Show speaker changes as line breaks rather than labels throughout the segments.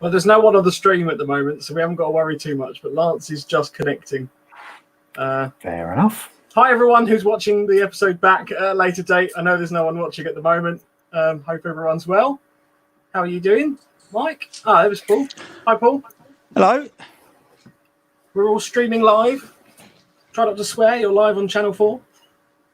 Well, there's no one on the stream at the moment, so we haven't got to worry too much. But Lance is just connecting.
Fair enough.
Hi, everyone who's watching the episode back at a later date. I know there's no one watching at the moment. Hope everyone's well. How are you doing, Mike? There was Paul. Hi, Paul.
Hello.
We're all streaming live. Try not to swear. You're live on Channel 4.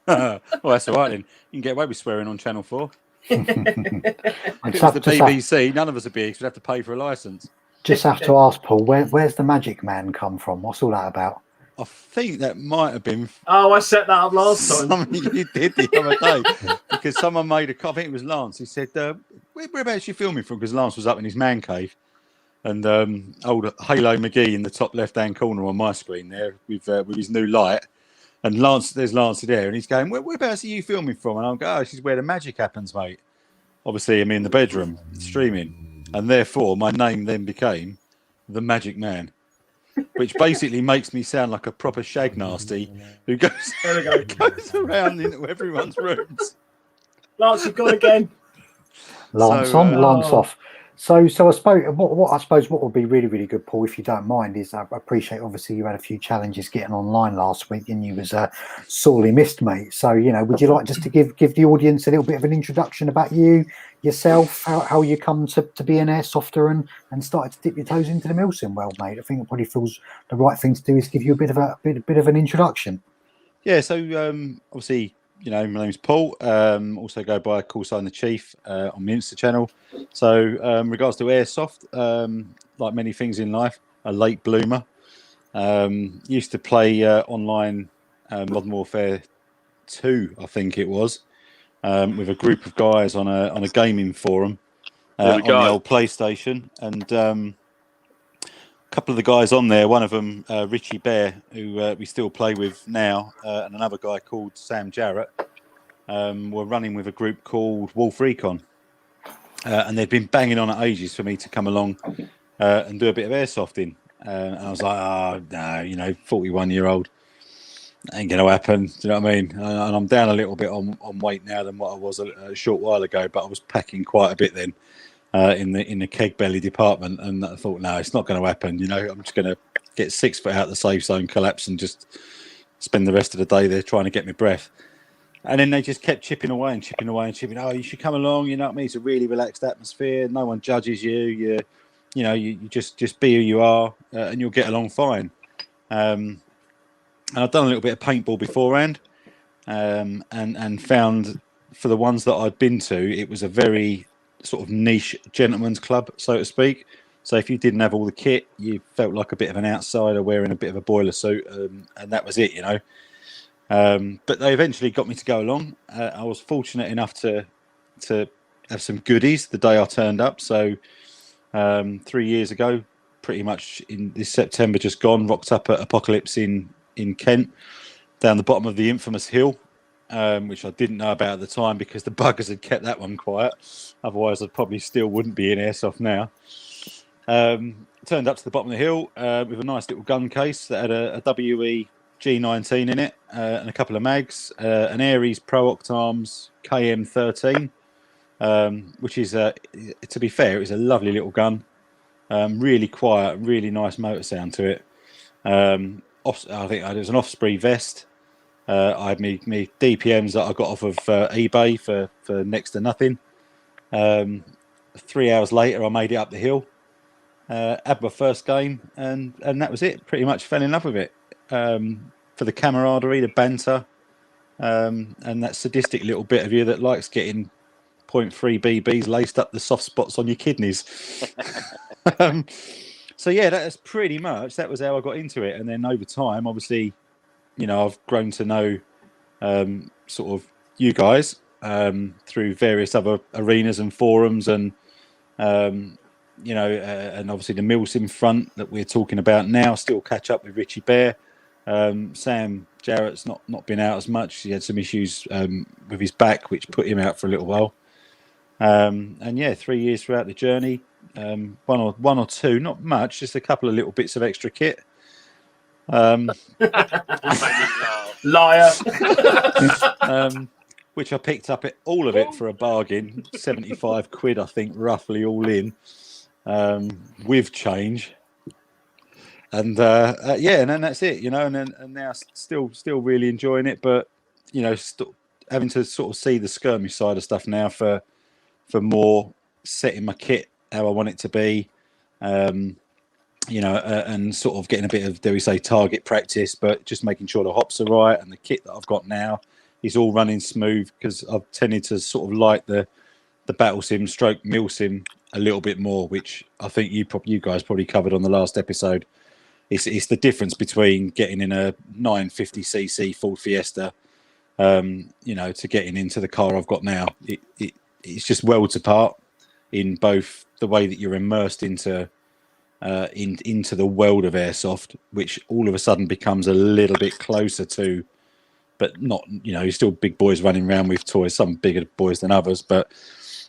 Well, that's all right then. You can get away with swearing on Channel 4. If it was the BBC, none of us would be. We'd have to pay for a licence.
Just have to ask, Paul, where's the Magic Man come from? What's all that about?
I think that might have been.
Oh, I set that up last time.
Something you did the other day because someone made I think it was Lance. He said, "Whereabouts you filming from?" Because Lance was up in his man cave, and old Halo McGee in the top left-hand corner on my screen there with his new light. And there's Lance there, and he's going, "Whereabouts are you filming from?" And I'm going, "Oh, this is where the magic happens, mate." Obviously, I'm in the bedroom streaming, and therefore my name then became the Magic Man. Which basically makes me sound like a proper shag nasty who goes around into everyone's rooms.
Lance, you've gone again.
Lance on, Lance off. So I suppose what would be really, really good, Paul, if you don't mind, is I appreciate obviously you had a few challenges getting online last week and you was sorely missed, mate. So would you like just to give the audience a little bit of an introduction about yourself, how you come to be an airsofter and started to dip your toes into the milsim world, mate? I think it probably feels the right thing to do is give you a bit of an introduction.
Yeah. So obviously, my name's Paul. Also go by call sign the Chief on the Insta channel. So regards to airsoft, like many things in life, a late bloomer. Used to play online Modern Warfare 2, I think it was, with a group of guys on a gaming forum on the old PlayStation, and a couple of the guys on there, one of them Richie Bear, who we still play with now, and another guy called Sam Jarrett, were running with a group called Wolf Recon, and they'd been banging on at ages for me to come along and do a bit of airsofting, and I was like, no, 41-year-old, ain't gonna happen. Do you know what I mean? And I'm down a little bit on weight now than what I was a short while ago, but I was packing quite a bit then in the keg belly department, and I thought, no, it's not going to happen. I'm just going to get 6 foot out of the safe zone, collapse, and just spend the rest of the day there trying to get my breath. And then they just kept chipping away and chipping away and chipping. Oh, you should come along. You know what I mean? It's a really relaxed atmosphere. No one judges you. You just be who you are, and you'll get along fine. And I'd done a little bit of paintball beforehand, and found for the ones that I'd been to, it was a very sort of niche gentleman's club, so to speak. So if you didn't have all the kit, you felt like a bit of an outsider wearing a bit of a boiler suit, and that was it, But they eventually got me to go along. I was fortunate enough to have some goodies the day I turned up. So 3 years ago, pretty much in this September just gone, rocked up at Apocalypse in Kent, down the bottom of the infamous hill, which I didn't know about at the time because the buggers had kept that one quiet. Otherwise, I probably still wouldn't be in airsoft now. Turned up to the bottom of the hill with a nice little gun case that had a WE G19 in it, and a couple of mags, an Ares Pro Octarms KM13, which is, to be fair, it was a lovely little gun. Really quiet, really nice motor sound to it. I think it was an Osprey vest. I had me DPMs that I got off of eBay for next to nothing. 3 hours later, I made it up the hill. Had my first game, and that was it. Pretty much fell in love with it. For the camaraderie, the banter, and that sadistic little bit of you that likes getting 0.3 BBs laced up the soft spots on your kidneys. So yeah, that was how I got into it. And then over time, obviously, I've grown to know sort of you guys through various other arenas and forums, and and obviously the MilSim front that we're talking about now. Still catch up with Richie Bear. Sam Jarrett's not been out as much. He had some issues with his back, which put him out for a little while. And yeah, 3 years throughout the journey, one or two, not much, just a couple of little bits of extra kit.
Liar.
Which I picked up all of it for a bargain, 75 quid, I think, roughly all in. with change. And and then that's it, and now still really enjoying it, but having to sort of see the skirmish side of stuff now for more setting my kit how I want it to be, and sort of getting a bit of, dare we say, target practice, but just making sure the hops are right and the kit that I've got now is all running smooth, because I've tended to sort of like the battle sim stroke milsim a little bit more, which I think you guys probably covered on the last episode. It's the difference between getting in a 950cc Ford Fiesta, to getting into the car I've got now. It's just worlds apart in both the way that you're immersed into the world of airsoft, which all of a sudden becomes a little bit closer to, but not, you're still big boys running around with toys, some bigger boys than others, but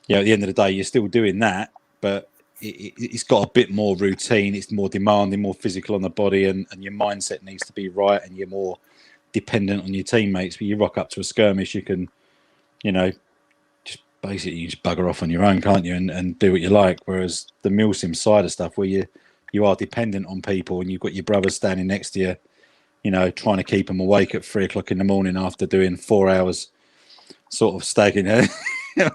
at the end of the day, you're still doing that, but it's got a bit more routine. It's more demanding, more physical on the body, and your mindset needs to be right, and you're more dependent on your teammates. But you rock up to a skirmish, you can, just basically you just bugger off on your own, can't you, and do what you like. Whereas the milsim side of stuff, where you are dependent on people, and you've got your brothers standing next to you, trying to keep them awake at 3 o'clock in the morning after doing 4 hours sort of stagging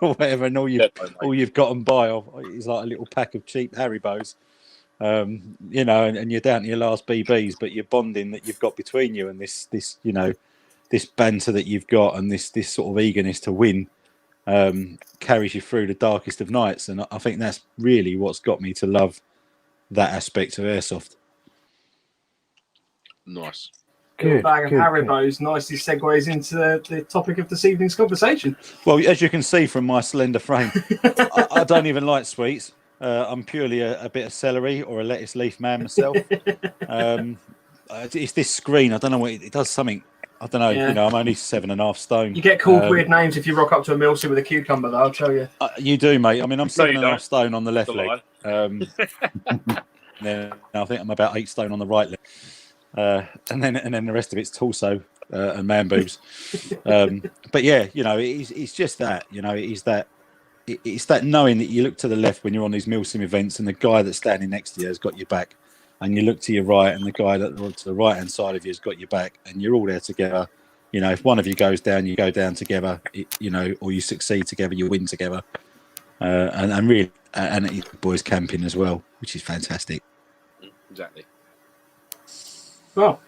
or whatever, and all you've got them by is like a little pack of cheap Haribos, and you're down to your last BBs, but you're bonding that you've got between you, and this banter that you've got, and this sort of eagerness to win carries you through the darkest of nights. And I think that's really what's got me to love that aspect of airsoft.
Nice.
Good bag of Haribos nicely segues into the topic of this evening's conversation.
Well, as you can see from my slender frame, I don't even like sweets. I'm purely a bit of celery or a lettuce leaf man myself. It's this screen. I don't know what it does. Something. I don't know.
Yeah.
I'm only 7.5 stone.
You get called weird names if you rock up to a milsim with a cucumber, though, I'll tell you.
You do, mate. I mean, I'm 7.5 stone on the left leg. Then I think I'm about 8 stone on the right leg. And then the rest of it's torso and man boobs. But yeah, it's just that, it's that knowing that you look to the left when you're on these milsim events, and the guy that's standing next to you has got your back, and you look to your right, and the guy to the right hand side of you has got your back, and you're all there together. If one of you goes down, you go down together. Or you succeed together, you win together. And really, and boys camping as well, which is fantastic.
Exactly.
Well,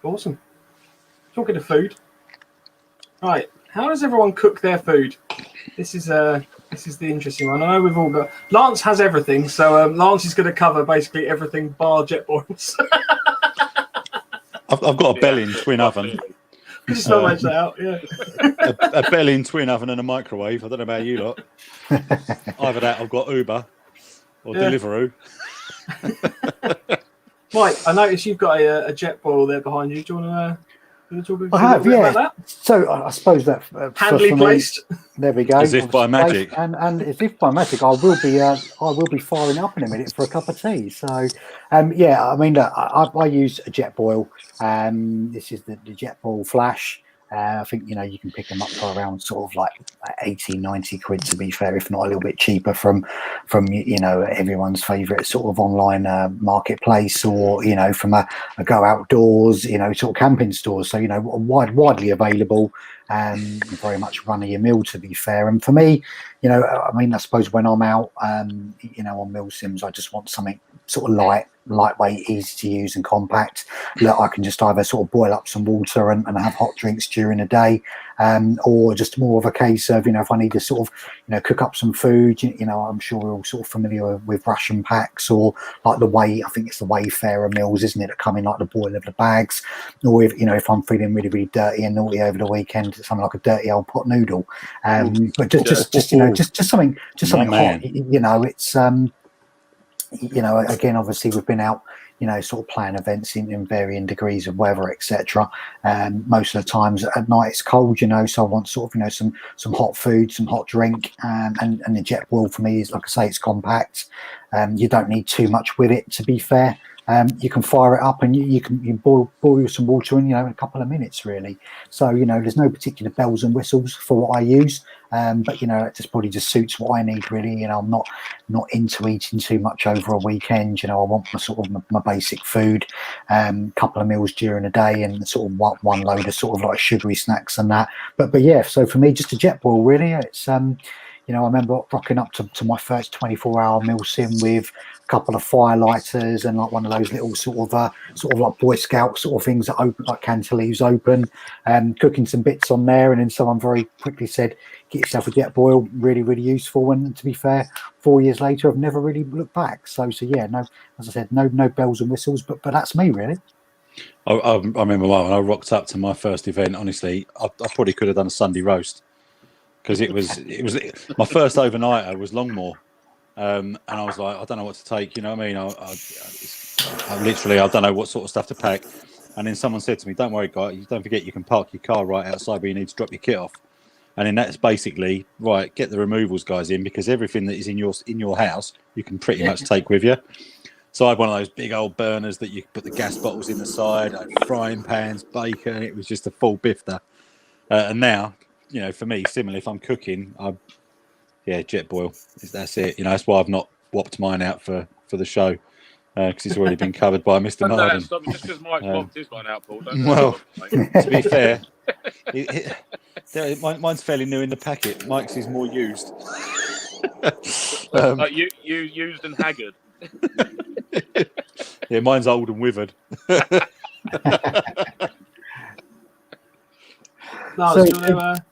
awesome. Talking of food, right? How does everyone cook their food? This is the interesting one. I know we've all got. Lance has everything, so Lance is going to cover basically everything bar jet boils.
I've got a Bell-in twin oven.
Just not much that out, yeah.
a Bell-in twin oven and a microwave. I don't know about you lot. Either that, I've got Uber or Deliveroo. Mike,
I noticed you've got a jet boil there behind you. Do you want to talk a bit about that?
So I suppose that
handily placed.
There we go.
As if by magic.
And as if by magic, I will be firing up in a minute for a cup of tea. So I mean, look, I use a jet boil. This is the jet boil flash. I think you can pick them up for around sort of like 80-90 quid, to be fair, if not a little bit cheaper from everyone's favourite sort of online marketplace, or from a go outdoors sort of camping stores. So widely available, and very much run of your mill, to be fair. And for me, I mean, I suppose when I'm out on milsims, I just want something sort of lightweight, easy to use and compact. Look, I can just either sort of boil up some water and have hot drinks during the day, or just more of a case of if I need to sort of cook up some food. I'm sure we're all sort of familiar with ration packs, or like I think it's the Wayfarer meals, isn't it, that come in like the boil of the bags. Or if I'm feeling really, really dirty and naughty over the weekend, something like a dirty old pot noodle. But just something hot. It's again, obviously we've been out, sort of playing events in varying degrees of weather, etc. Most of the times at night it's cold, so I want sort of, some hot food, some hot drink, and the jet boil for me is, like I say, it's compact. You don't need too much with it, to be fair. you can fire it up and you can boil some water in, in a couple of minutes, really. So, there's no particular bells and whistles for what I use. But it just probably just suits what I need, really. I'm not into eating too much over a weekend. I want my sort of my basic food, couple of meals during the day, and sort of one load of sort of like sugary snacks and that. But yeah, so for me, just a jet boil, really. It's I remember rocking up to my first 24-hour MilSim with a couple of fire lighters and like one of those little sort of like Boy Scout sort of things that open, like cantilevers open, and cooking some bits on there. And then someone very quickly said, get yourself a jet boil, really, really useful. And to be fair, 4 years later, I've never really looked back. So yeah, no, as I said, no bells and whistles, but that's me, really.
I remember when I rocked up to my first event. Honestly, I probably could have done a Sunday roast, because it was my first overnighter was Longmore, and I was like, I don't know what to take. You know what I mean? I literally, I don't know what sort of stuff to pack. And then someone said to me, "Don't worry, guy. Don't forget you can park your car right outside where you need to drop your kit off." And then that's basically right. Get the removals guys in, because everything that is in your house you can pretty much take with you. So I had one of those big old burners that you put the gas bottles in the side, frying pans, bacon. It was just a full bifter. And now, for me, similarly, if I'm cooking, jet boil. That's it. That's why I've not whopped mine out for the show, because it's already been covered by Mr. Marden.
Stop just because Mike whopped his one out, Paul.
Well, to be fair, mine's fairly new in the packet. Mike's is more used.
You used and haggard.
Yeah, mine's old and withered.
No, so, do you want to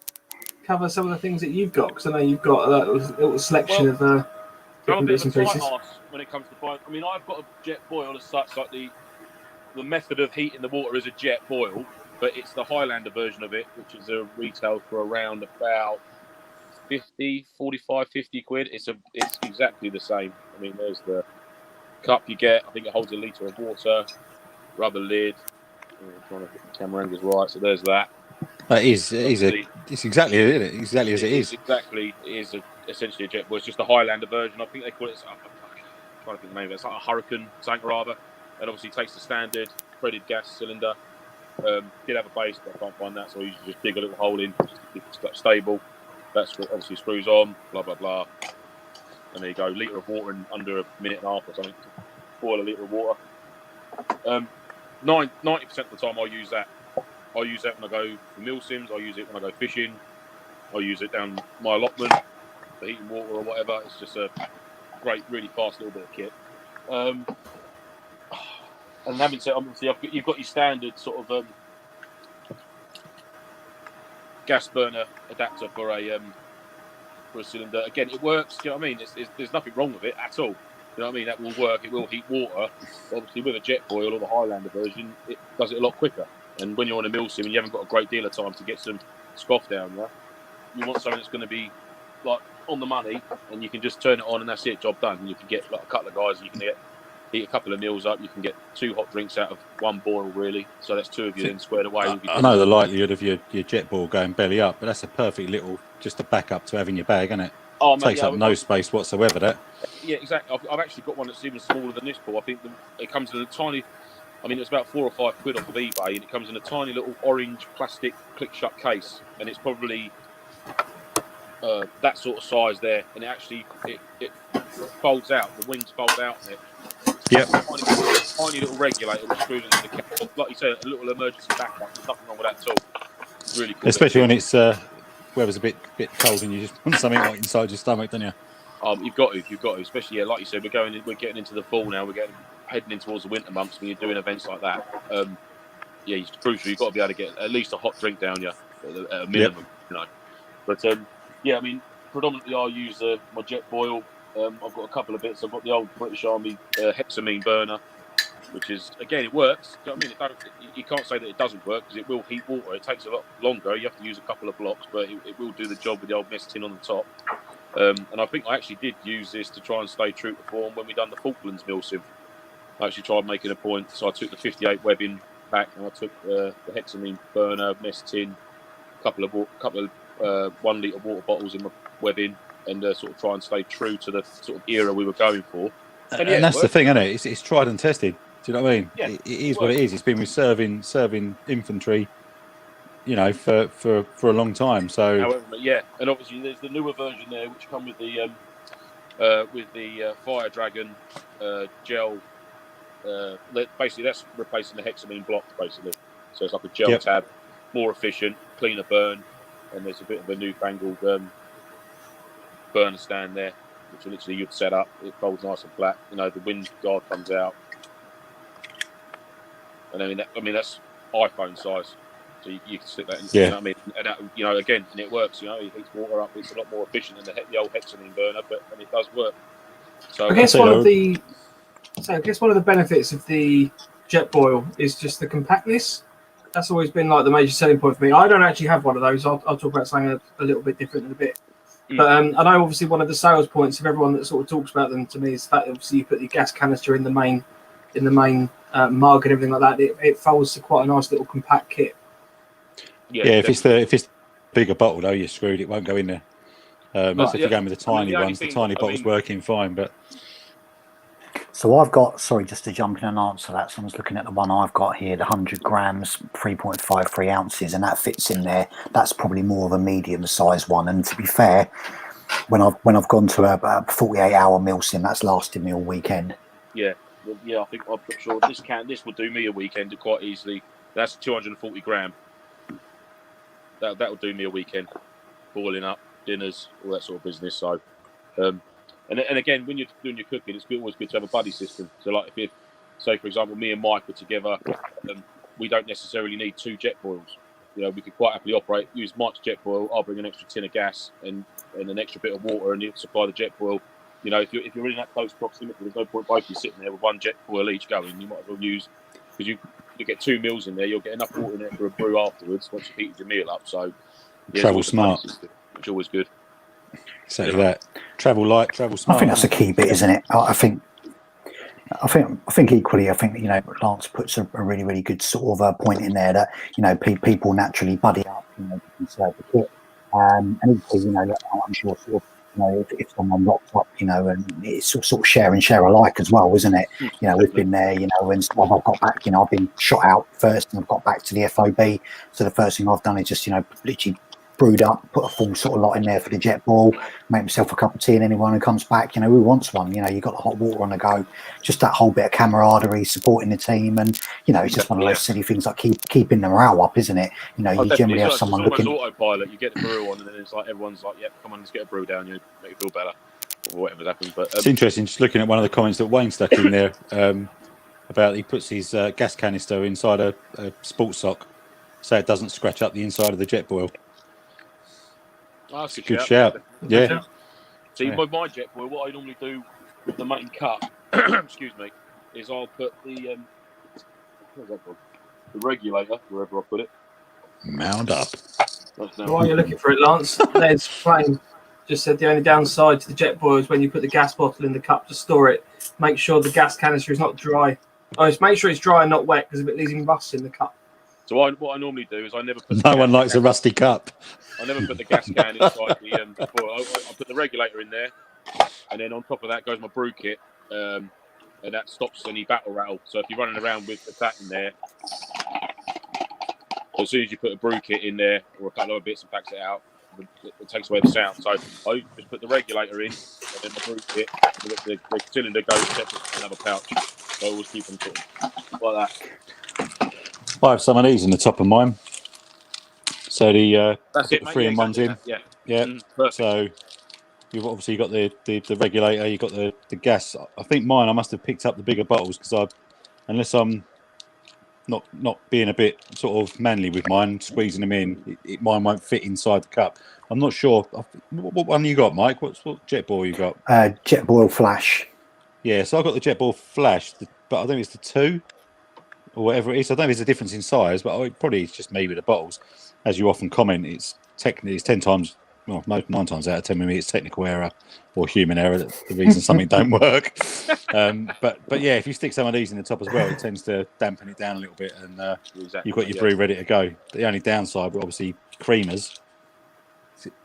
cover some of the things that you've got? Because I know you've got a little selection of different bits and pieces.
When it comes to buying, I mean, I've got a jet boil as such. Like the method of heating the water is a jet boil, but it's the Highlander version of it, which is a retail for around about 45, 50 quid. It's exactly the same. I mean, there's the cup you get. I think it holds a litre of water, rubber lid. I'm trying to get the camera angles right. So there's that.
It's exactly it, isn't it? Exactly as it is.
Exactly, it is essentially a jet boil. It's just a Highlander version. I think they call it. I'm trying to think the name of it. It's like a Hurricane something or other. And obviously takes the standard threaded gas cylinder. Did have a base, but I can't find that, so I usually just dig a little hole in just to keep it stable. That's what obviously screws on. Blah blah blah. And there you go. Litre of water in under a minute and a half or something to boil a litre of water. 90% of the time I'll use that. I use that when I go for milsims. I use it when I go fishing. I use it down my allotment for heating water or whatever. It's just a great, really fast little bit of kit. And having said, obviously, you've got your standard sort of gas burner adapter for a cylinder. Again, it works. Do you know what I mean? There's nothing wrong with it at all. You know what I mean? That will work. It will heat water. Obviously, with a jet boil or the Highlander version, it does it a lot quicker. And when you're on a milsim and you haven't got a great deal of time to get some scoff down there, you want something that's going to be like on the money, and you can just turn it on and that's it, job done. And you can get like a couple of guys, and you can heat a couple of meals up. You can get 2 hot drinks out of 1 boil, really. So that's 2 of you then squared away.
I know the likelihood of your jet boil going belly up, but that's a perfect little just a backup to have in your bag, isn't it?
Oh,
takes up no space whatsoever. That.
Yeah, exactly. I've actually got one that's even smaller than this, Paul. I think it comes in a tiny. I mean, it's about 4 or 5 quid off of eBay, and it comes in a tiny little orange plastic click-shut case, and it's probably that sort of size there, and it actually it folds out. The wings fold out in it.
Yep.
Tiny little regulator which screws into the case. Like you said, a little emergency backup. There's nothing wrong with that at all. It's really cool.
Especially when it's weather's a bit cold and you just want something like inside your stomach, don't you?
You've got to. Especially, like you said, we're getting into the fall now. We're heading in towards the winter months when you're doing events like that. It's crucial. You've got to be able to get at least a hot drink down you at a minimum, But I mean, predominantly I use my jet boil. I've got a couple of bits. I've got the old British Army hexamine burner, which is, again, it works. Do you know what I mean? You can't say that it doesn't work because it will heat water. It takes a lot longer. You have to use a couple of blocks, but it will do the job with the old mess tin on the top. And I think I actually did use this to try and stay true to form when we done the Falklands milsim. I actually tried making a point. So I took the 58 webbing back and I took the hexamine burner, mess tin, a couple of 1 litre water bottles in my webbing, and sort of try and stay true to the sort of era we were going for.
And that's the thing, isn't it? It's tried and tested. Do you know what I mean?
Yeah,
it is what it is. It's been with serving infantry, you know, for a long time. So,
however, yeah, and obviously there's the newer version there, which come with the Fire Dragon gel. Basically, that's replacing the hexamine blocks, basically. So it's like a gel tab, more efficient, cleaner burn, and there's a bit of a newfangled burner stand there, which literally you'd set up. It folds nice and flat. You know, the wind guard comes out, and I mean that's iPhone size, so you can stick that in. You know what I mean? And that, you know, again, and it works. You know, it heats water up. It's a lot more efficient than the old hexamine burner, and it does work. So
I guess one of the benefits of the jet boil is just the compactness. That's always been like the major selling point for me. I don't actually have one of those. I'll talk about something a little bit different in a bit. But I know obviously one of the sales points of everyone that sort of talks about them to me is that obviously you put the gas canister in the main mug and everything like that. It folds to quite a nice little compact kit.
Yeah, if it's bigger bottle though, you're screwed. It won't go in there. So if you're going with the tiny ones, the tiny bottle's working fine. But
so I've got, sorry, just to jump in and answer that. So I was looking at the one I've got here, the 100 grams, 3.53 ounces, and that fits in there. That's probably more of a medium sized one. And to be fair, when I've gone to a 48-hour milsim, that's lasted me all weekend.
Yeah, I think I'm sure this will do me a weekend quite easily. That's 240 gram. That will do me a weekend, boiling up dinners, all that sort of business. So, and again, when you're doing your cooking, it's always good to have a buddy system. So, like if say for example, me and Mike are together, we don't necessarily need 2 jet boils. You know, we could quite happily use Mike's jet boil. I'll bring an extra tin of gas and an extra bit of water, and he'll supply the jet boil. You know, if you're in that close proximity, there's no point both of you sitting there with one jet boil each going. You might as well use, because you get 2 meals in there. You'll get enough water in there for a brew afterwards once you've heated your meal up. So
travel smart,
which is always good.
Exactly that. Travel light, travel smart.
I think that's a key bit, isn't it? I think equally, I think, you know, Lance puts a really, really good sort of point in there that, you know, people naturally buddy up, you know, to conserve the kit. And equally, you know, I'm sure sort of, you know, if someone rocks up, you know, and it's sort of share and share alike as well, isn't it? You know, we've been there, you know, and I've got back, you know, I've been shot out first and I've got back to the FOB. So the first thing I've done is just, you know, literally brewed up, put a full sort of lot in there for the jet ball, make myself a cup of tea, and anyone who comes back, you know, who wants one, you know, you got the hot water on the go, just that whole bit of camaraderie, supporting the team, and, you know, it's just one of those silly things like keeping the morale up, isn't it? You know, you generally have someone looking.
It's autopilot. You get the brew on, and then it's like everyone's like, "Yep, come on, let's get a brew down. You make you feel better, or whatever's happened." But
it's interesting. Just looking at one of the comments that Wayne stuck in there about he puts his gas canister inside a sports sock so it doesn't scratch up the inside of the jet boil.
Oh, that's a
good shout. Yeah.
See, with my jet boil, what I normally do with the main cup, excuse me, is I'll put the what's that called? The regulator, wherever I put it.
Mound up.
While you're looking for it, Lance, there's Flame just said the only downside to the jet boil is when you put the gas bottle in the cup to store it, make sure the gas canister is not dry. Just make sure it's dry and not wet, because if it leaves rust in the cup.
So what I normally do is I never put.
No one likes a rusty cup.
I never put the gas can inside the boil. I put the regulator in there, and then on top of that goes my brew kit, and that stops any battle rattle. So if you're running around with that in there, as soon as you put a brew kit in there or a couple of bits and packs it out, it takes away the sound. So I just put the regulator in, and then the brew kit, the cylinder goes separate in another pouch. So I always keep them sort of like that.
I have some of these in the top of mine. So the
that's it,
3-in-1's in.
Yeah.
So you've obviously got the regulator, you've got the gas. I think mine, I must have picked up the bigger bottles because unless I'm not being a bit sort of manly with mine, squeezing them in, mine won't fit inside the cup. I'm not sure. What one you got, Mike? What jet boil you got?
Jet boil flash.
Yeah, so I got the jet boil flash, but I think it's the 2 or whatever it is. I don't know if there's a difference in size, but probably it's just me with the bottles. As you often comment, it's 10 times, well, 9 times out of 10 maybe it's technical error or human error. That's the reason something don't work. But yeah, if you stick some of these in the top as well, it tends to dampen it down a little bit, and you've got your brew ready to go. The only downside, but obviously creamers,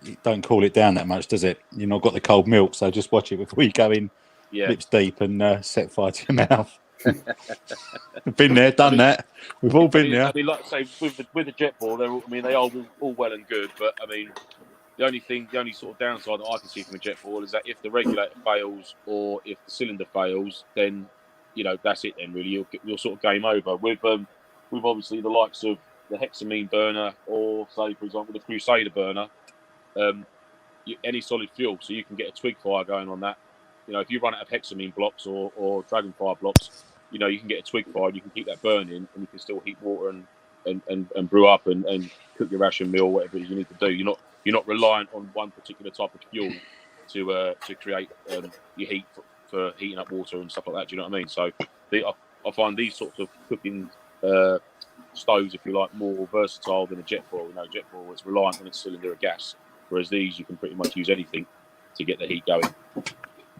it don't cool it down that much, does it? You've not got the cold milk, so just watch it before you go in, lips deep, and set fire to your mouth. We've been there, done that. We've all been there.
I mean, like I say, with the jet ball, they are all well and good, but I mean, the only sort of downside that I can see from a jet ball is that if the regulator fails or if the cylinder fails, then that's it. Then really, you're sort of game over. With obviously the likes of the hexamine burner or say, for example, the Crusader burner, any solid fuel, so you can get a twig fire going on that. If you run out of hexamine blocks or dragonfire blocks, you can get a twig fire. You can keep that burning, and you can still heat water and brew up and cook your ration meal, whatever it is you need to do. You're not reliant on one particular type of fuel to create your heat for heating up water and stuff like that. Do you know what I mean? So I find these sorts of cooking stoves, if you like, more versatile than a jet boil. Jet boil is reliant on its cylinder of gas, whereas these you can pretty much use anything to get the heat going.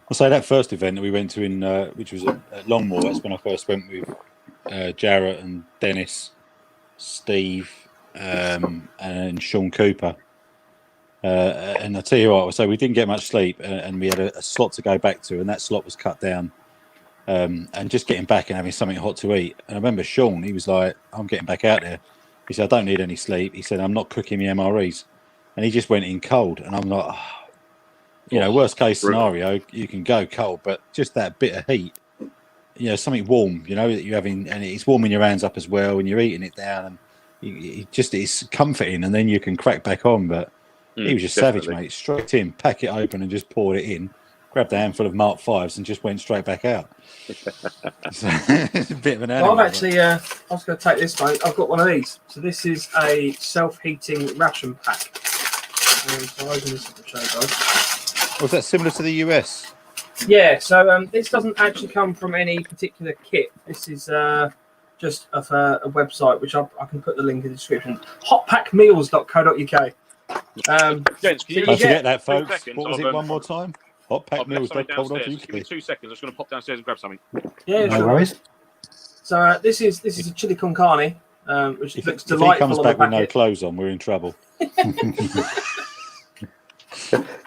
I'll say that first event that we went to in which was at Longmoor. That's when I first went with Jarrett and Dennis, Steve, and Sean Cooper. And I tell you what, so we didn't get much sleep, and we had a slot to go back to, and that slot was cut down. And just getting back and having something hot to eat. And I remember Sean, he was like, "I'm getting back out there." He said, "I don't need any sleep." He said, "I'm not cooking the MREs," and he just went in cold. And I'm like, worst case scenario, you can go cold, but just that bit of heat, something warm, that you're having, and it's warming your hands up as well, and you're eating it down, and it's comforting, and then you can crack back on. But he was just savage, mate. Straight in, pack it open, and just poured it in. Grabbed a handful of Mark 5s and just went straight back out. So, it's a bit of an animal.
Well, I've actually, I was going to take this one. I've got one of these. So this is a self-heating ration pack. So I'll open this up and show you guys.
Was that similar to the US?
Yeah, so this doesn't actually come from any particular kit. This is just of a website, which I can put the link in the description. Hotpackmeals.co.uk.
Gents, can you
Don't forget that, folks.
seconds,
What was it one more time? Hotpackmeals.co.uk.
Give me 2 seconds. I'm just going to pop downstairs and grab something.
Yeah,
No
sure.
worries.
So this is a chili con carne, which
If
looks
he
delightful
comes
on
back
the
with no
packet.
clothes on, we're in trouble.
This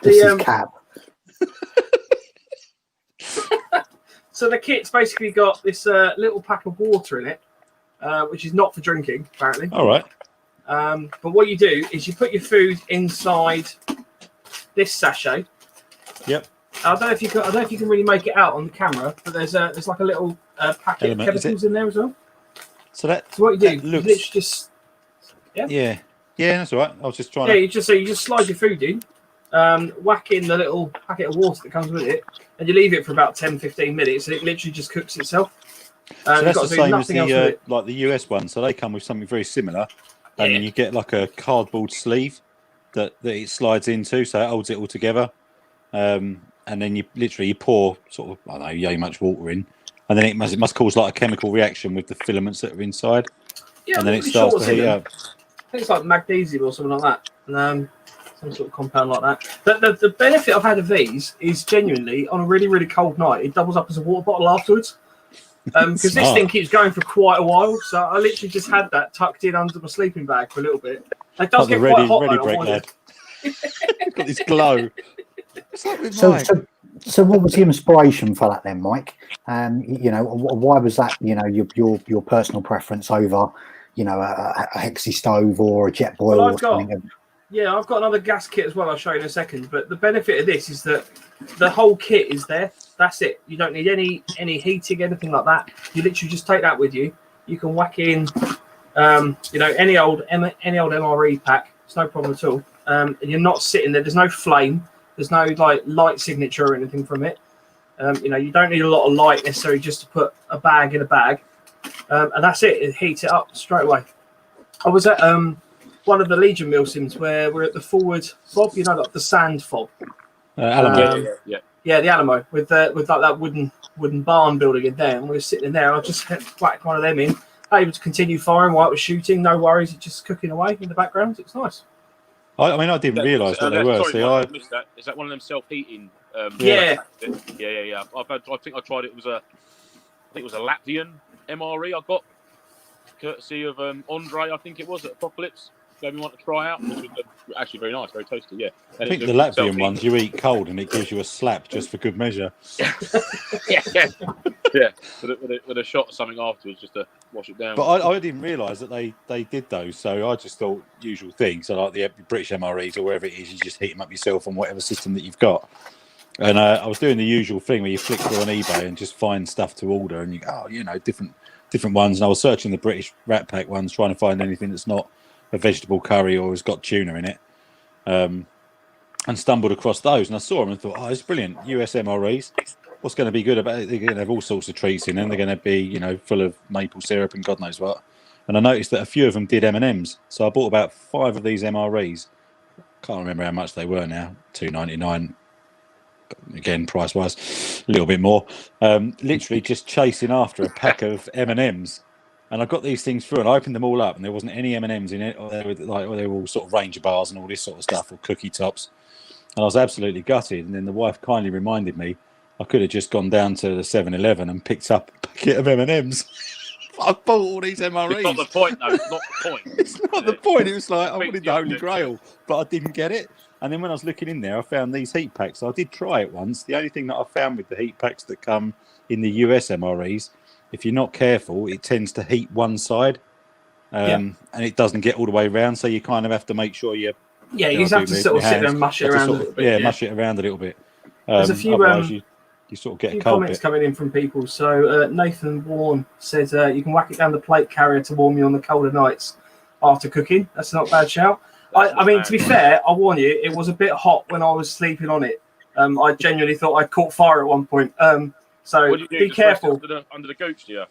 is Cap.
So the kit's basically got this little pack of water in it, which is not for drinking, apparently.
All right.
But what you do is you put your food inside this sachet.
Yep.
I don't know if you can really make it out on the camera, but there's like a little packet
Element,
of chemicals in there as well.
So
what you do, you
looks...
literally just
Yeah, that's all right. I was just trying
you just slide your food in, whack in the little packet of water that comes with it, and you leave it for about 10-15 minutes, and it literally just cooks itself.
So that's the same as
the
like the US one. So they come with something very similar, and then you get like a cardboard sleeve that it slides into, so it holds it all together. And then you pour sort of, I don't know, yay much water in, and then it must cause like a chemical reaction with the filaments that are inside, and then it starts to heat up.
I think it's like magnesium or something like that. Some sort of compound like that. But the benefit I've had of these is genuinely on a really, really cold night, it doubles up as a water bottle afterwards. Because this thing keeps going for quite a while, so I literally just had that tucked in under my sleeping bag for a little bit. It does get quite hot.
Ready break, lad. Got this glow.
So what was the inspiration for that then, Mike? Why was that? Your personal preference over, a hexi stove or a jet boil or something?
Yeah, I've got another gas kit as well. I'll show you in a second. But the benefit of this is that the whole kit is there. That's it. You don't need any heating, anything like that. You literally just take that with you. You can whack in, any old MRE pack. It's no problem at all. And you're not sitting there. There's no flame. There's no light signature or anything from it. You don't need a lot of light necessarily just to put a bag in a bag. And that's it. It heats it up straight away. I was at one of the Legion milsims where we're at the forward fob, like the sand fob.
Alamo.
Yeah, the Alamo with like that wooden barn building in there, and we were sitting in there. I just whacked one of them in, able to continue firing while it was shooting. No worries, it's just cooking away in the background. It's nice.
I didn't realise what they were.
Sorry, I missed that. Is that one of them self-heating?
Yeah.
I think I tried it. It was a Latvian MRE I got, courtesy of Andre. I think it was at Apocalypse. gave me one to try out, which was actually very nice, very tasty. Yeah,
I think the Latvian ones you eat cold and it gives you a slap just for good measure.
yeah, with a shot of something afterwards just to wash it down.
But I didn't realise that they did those, so I just thought usual thing. So like the British MREs or wherever it is, you just heat them up yourself on whatever system that you've got. And I was doing the usual thing where you flick through on eBay and just find stuff to order, and you go, different ones. And I was searching the British Rat Pack ones, trying to find anything that's not a vegetable curry or has got tuna in it, and stumbled across those. And I saw them and thought, it's brilliant. US MREs. What's going to be good about it? They're going to have all sorts of treats in them. They're going to be, full of maple syrup and God knows what. And I noticed that a few of them did M&Ms. So I bought about 5 of these MREs. Can't remember how much they were now. $2.99. Again, price-wise, a little bit more. Literally just chasing after a pack of M&Ms. And I got these things through and I opened them all up and there wasn't any M&Ms in it. Or they were all sort of Ranger bars and all this sort of stuff, or cookie tops. And I was absolutely gutted. And then the wife kindly reminded me I could have just gone down to the 7-Eleven and picked up a packet of M&Ms. I bought all these MREs.
It's not the point, though. It's not the point.
It's not the point. It was like I wanted the Holy Grail, but I didn't get it. And then when I was looking in there, I found these heat packs. So I did try it once. The only thing that I found with the heat packs that come in the US MREs, if you're not careful, it tends to heat one side, and it doesn't get all the way around. So you kind of have to make sure you
just have to sort of sit there and mush it around a little bit.
Yeah, mush it around a little bit.
There's a few
you sort of get a cold
comments
bit.
coming in from people. So Nathan Warren says you can whack it down the plate carrier to warm you on the colder nights after cooking. That's not a bad shout. I mean, to be fair, I warn you, it was a bit hot when I was sleeping on it. I genuinely thought I caught fire at one point. So be careful.
Under the gooch, do you?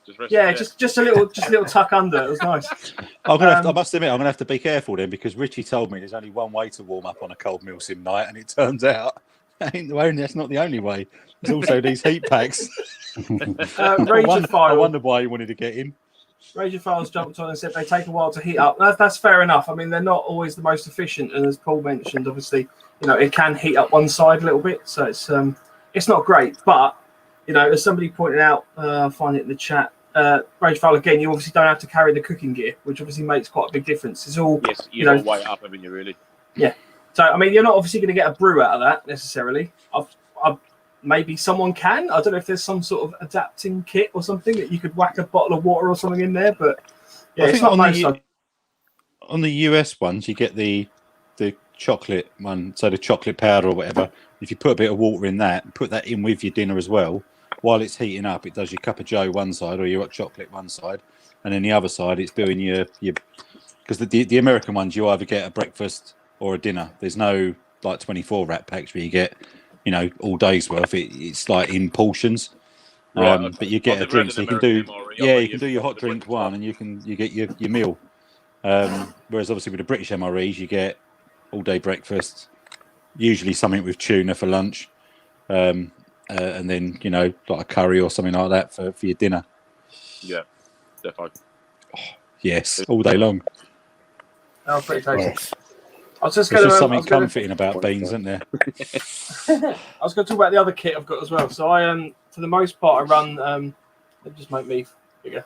Just a little tuck under. It was nice.
I must admit, I'm gonna have to be careful then, because Richie told me there's only one way to warm up on a cold MilSim night, and it turns out that's not the only way. There's also these heat packs. I wonder why you wanted to get in.
Ranger Files jumped on and said they take a while to heat up. That's fair enough. I mean, they're not always the most efficient, and as Paul mentioned, obviously, it can heat up one side a little bit, so it's not great. But as somebody pointed out, I'll find it in the chat. Ranger File again, you obviously don't have to carry the cooking gear, which obviously makes quite a big difference. It's all
you don't weigh it up, haven't you? Really?
Yeah. So I mean, you're not obviously going to get a brew out of that necessarily. Maybe someone can. I don't know if there's some sort of adapting kit or something that you could whack a bottle of water or something in there, but yeah, it's not
on the US ones, you get the chocolate one, so the chocolate powder or whatever. If you put a bit of water in that, put that in with your dinner as well, while it's heating up, it does your cup of joe one side or your hot chocolate one side, and then the other side it's doing your because the American ones you either get a breakfast or a dinner. There's no like 24 rat packs where you get all day's worth. It's like in portions, but you get a drink, so you can do you can do your hot drink one, and you get your meal. Whereas obviously with the British MREs, you get all day breakfast, usually something with tuna for lunch, and then like a curry or something like that for your dinner.
Yeah, definitely.
Oh, yes, all day long.
Oh, pretty tasty.
Yes.
I was just
There's just something comforting about beans, isn't there?
I was going to talk about the other kit I've got as well. So I, for the most part, I run. Let me just make me bigger.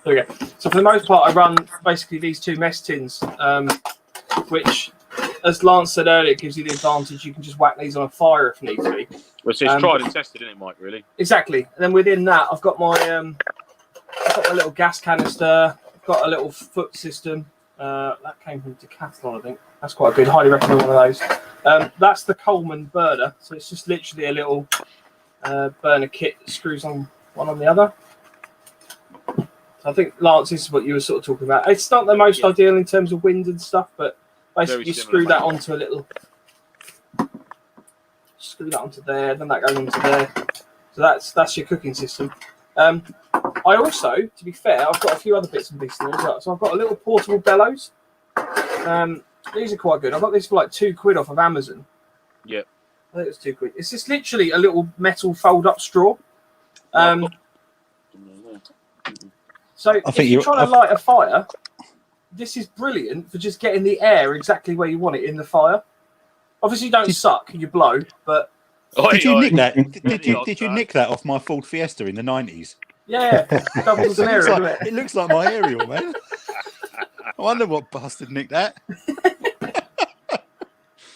There we go. So for the most part, I run basically these 2 mess tins, which, as Lance said earlier, gives you the advantage. You can just whack these on a fire if need to be.
Well, so it's tried and tested, isn't it, Mike? Really?
Exactly. And then within that, I've got my little gas canister. I've got a little foot system. That came from Decathlon, I think. That's quite good. Highly recommend one of those. That's the Coleman burner. So it's just literally a little burner kit that screws on one on the other. So I think, Lance, this is what you were sort of talking about. It's not the most ideal in terms of wind and stuff, but basically you screw that onto a little... Screw that onto there, then that goes onto there. So that's your cooking system. I also, to be fair, I've got a few other bits and pieces there as well. So I've got a little portable bellows. These are quite good. I got these for like £2 off of Amazon.
Yeah.
I think it's £2. It's just literally a little metal fold-up straw. So if you're trying to light a fire, this is brilliant for just getting the air exactly where you want it in the fire. Obviously, you don't suck, you blow, but...
Did you nick that? Did you nick that off my Ford Fiesta in the 90s?
Yeah, doubles an area,
it looks like my aerial, man. I wonder what bastard nicked that.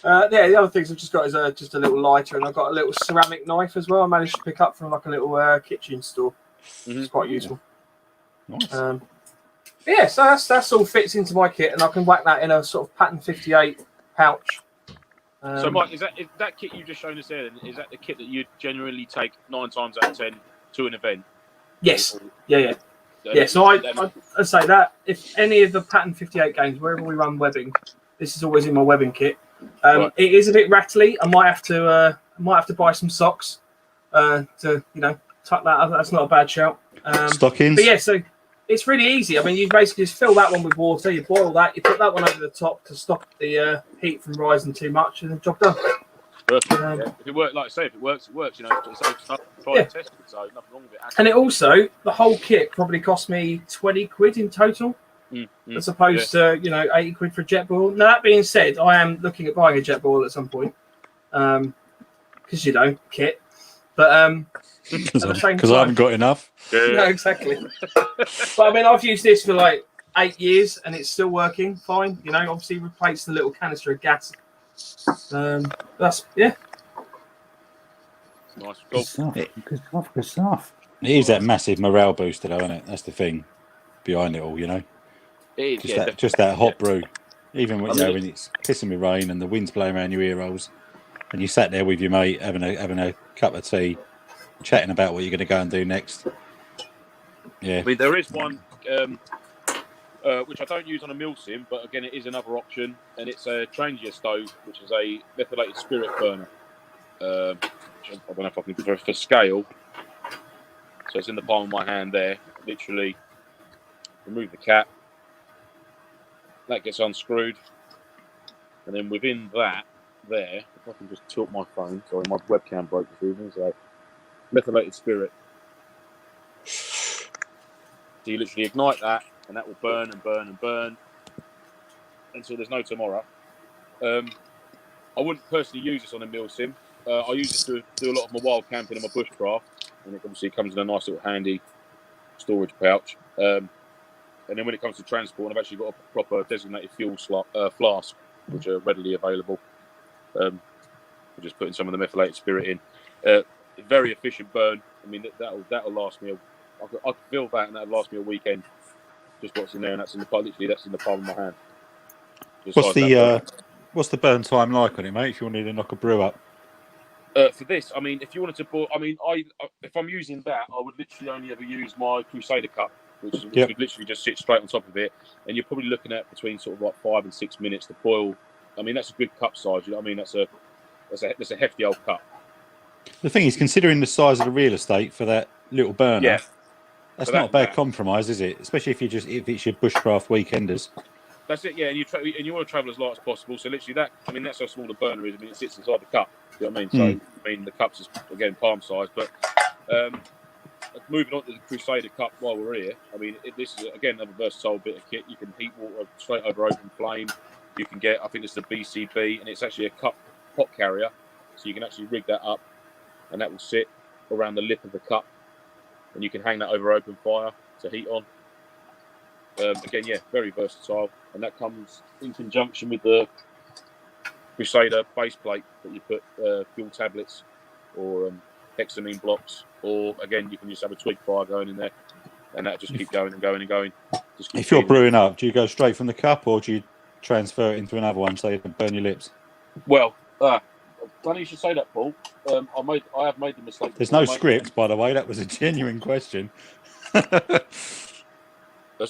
Yeah, the other things I've just got is just a little lighter, and I've got a little ceramic knife as well. I managed to pick up from like a little kitchen store. It's quite useful.
Nice.
Yeah, so that's all fits into my kit, and I can whack that in a sort of pattern 58 pouch.
So, Mike, is that kit you just shown us there? Is that the kit that you generally take 9 times out of 10 to an event?
Yes. Yeah. So I say that if any of the pattern 58 games, wherever we run webbing, this is always in my webbing kit. Right. It is a bit rattly. I might have to buy some socks to tuck that up. That's not a bad shout.
Stockings.
But yeah, so it's really easy. I mean, you basically just fill that one with water. You boil that. You put that one over the top to stop the heat from rising too much, and the job done.
Perfect. If it works, like I say, if it works, it works. It's try and test it, so nothing wrong with it.
And it also, the whole kit probably cost me 20 quid in total. As opposed to 80 quid for a jet ball. Now, that being said, I am looking at buying a jet ball at some point because kit. But
because I haven't got enough.
No, exactly. But I mean, I've used this for like 8 years and it's still working fine. Obviously replace the little canister of gas. That's
nice.
Cool. Good stuff.
It is that massive morale booster, though, isn't it? That's the thing behind it all,
It is,
just that hot brew. Even when it's pissing with rain and the wind's blowing around your ear rolls, and you sat there with your mate having a cup of tea, chatting about what you're going to go and do next. Yeah.
I mean, there is one which I don't use on a MilSim, but again, it is another option, and it's a Trangia stove, which is a methylated spirit burner. I don't know if I can for scale. So it's in the palm of my hand there. Literally, remove the cap. That gets unscrewed, and then within that, if I can just tilt my phone. Sorry, my webcam broke this evening. So, methylated spirit. So you literally ignite that, and that will burn and burn and burn until there's no tomorrow. I wouldn't personally use this on a MilSim. I use this to do a lot of my wild camping and my bushcraft, and it obviously comes in a nice little handy storage pouch. And then when it comes to transport, I've actually got a proper designated fuel flask, which are readily available. We're just putting some of the methylated spirit in. Very efficient burn. I mean, that'll last me. I could feel that, and that'll last me a weekend. Just what's in there, and that's in the palm of my hand.
What's the burn time like on it, mate? If you wanted to knock a brew up.
For this, I mean, if you wanted to boil, I mean, if I'm using that, I would literally only ever use my Crusader cup, which would literally just sit straight on top of it, and you're probably looking at between sort of like 5 and 6 minutes to boil. I mean, that's a good cup size. You know what I mean? That's a hefty old cup.
The thing is, considering the size of the real estate for that little burner, that's not a bad compromise, is it? Especially if it's your bushcraft weekenders.
That's it, yeah. And you want to travel as light as possible. So literally, that's how small the burner is. I mean, it sits inside the cup. You know what I mean? So I mean, the cups is again palm size. But moving on to the Crusader cup while we're here, I mean, this is again another versatile bit of kit. You can heat water straight over open flame. You can get, I think it's the BCB, and it's actually a pot carrier, so you can actually rig that up, and that will sit around the lip of the cup, and you can hang that over open fire to heat on. Again, very versatile, and that comes in conjunction with the Crusader base plate that you put fuel tablets or hexamine blocks, or again, you can just have a twig fire going in there, and that just keep going and going and going.
If you're brewing up, do you go straight from the cup, or do you transfer it into another one so you can burn your lips?
Well, funny you should say that, Paul. I have made the mistake.
There's no script, by the way. That was a genuine question.
That's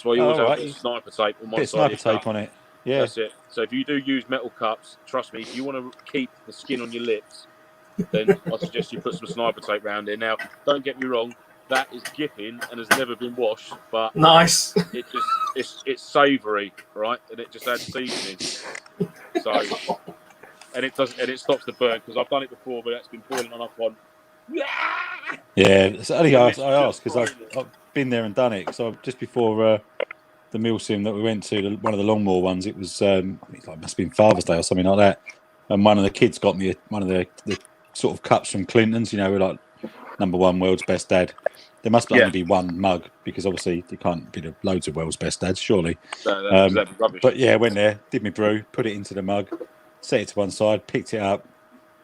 why you always have a sniper tape on one side.
Sniper tape on it. Yeah,
that's it. So if you do use metal cups, trust me, if you want to keep the skin on your lips, then I suggest you put some sniper tape around there. Now, don't get me wrong, that is gipping and has never been washed, but
nice.
It's savoury, right? And it just adds seasoning. So, and it stops the burn, because I've done it before, but that's been boiling on up on.
Yeah, so only I asked because I've been there and done it. So just before the MilSim that we went to, one of the Longmore ones, it was I think it must have been Father's Day or something like that. And one of the kids got me one of the sort of cups from Clinton's, like #1 world's best dad. There must only be one mug because obviously there can't be loads of world's best dads, surely.
That'd be rubbish.
But yeah, went there, did my brew, put it into the mug, set it to one side, picked it up.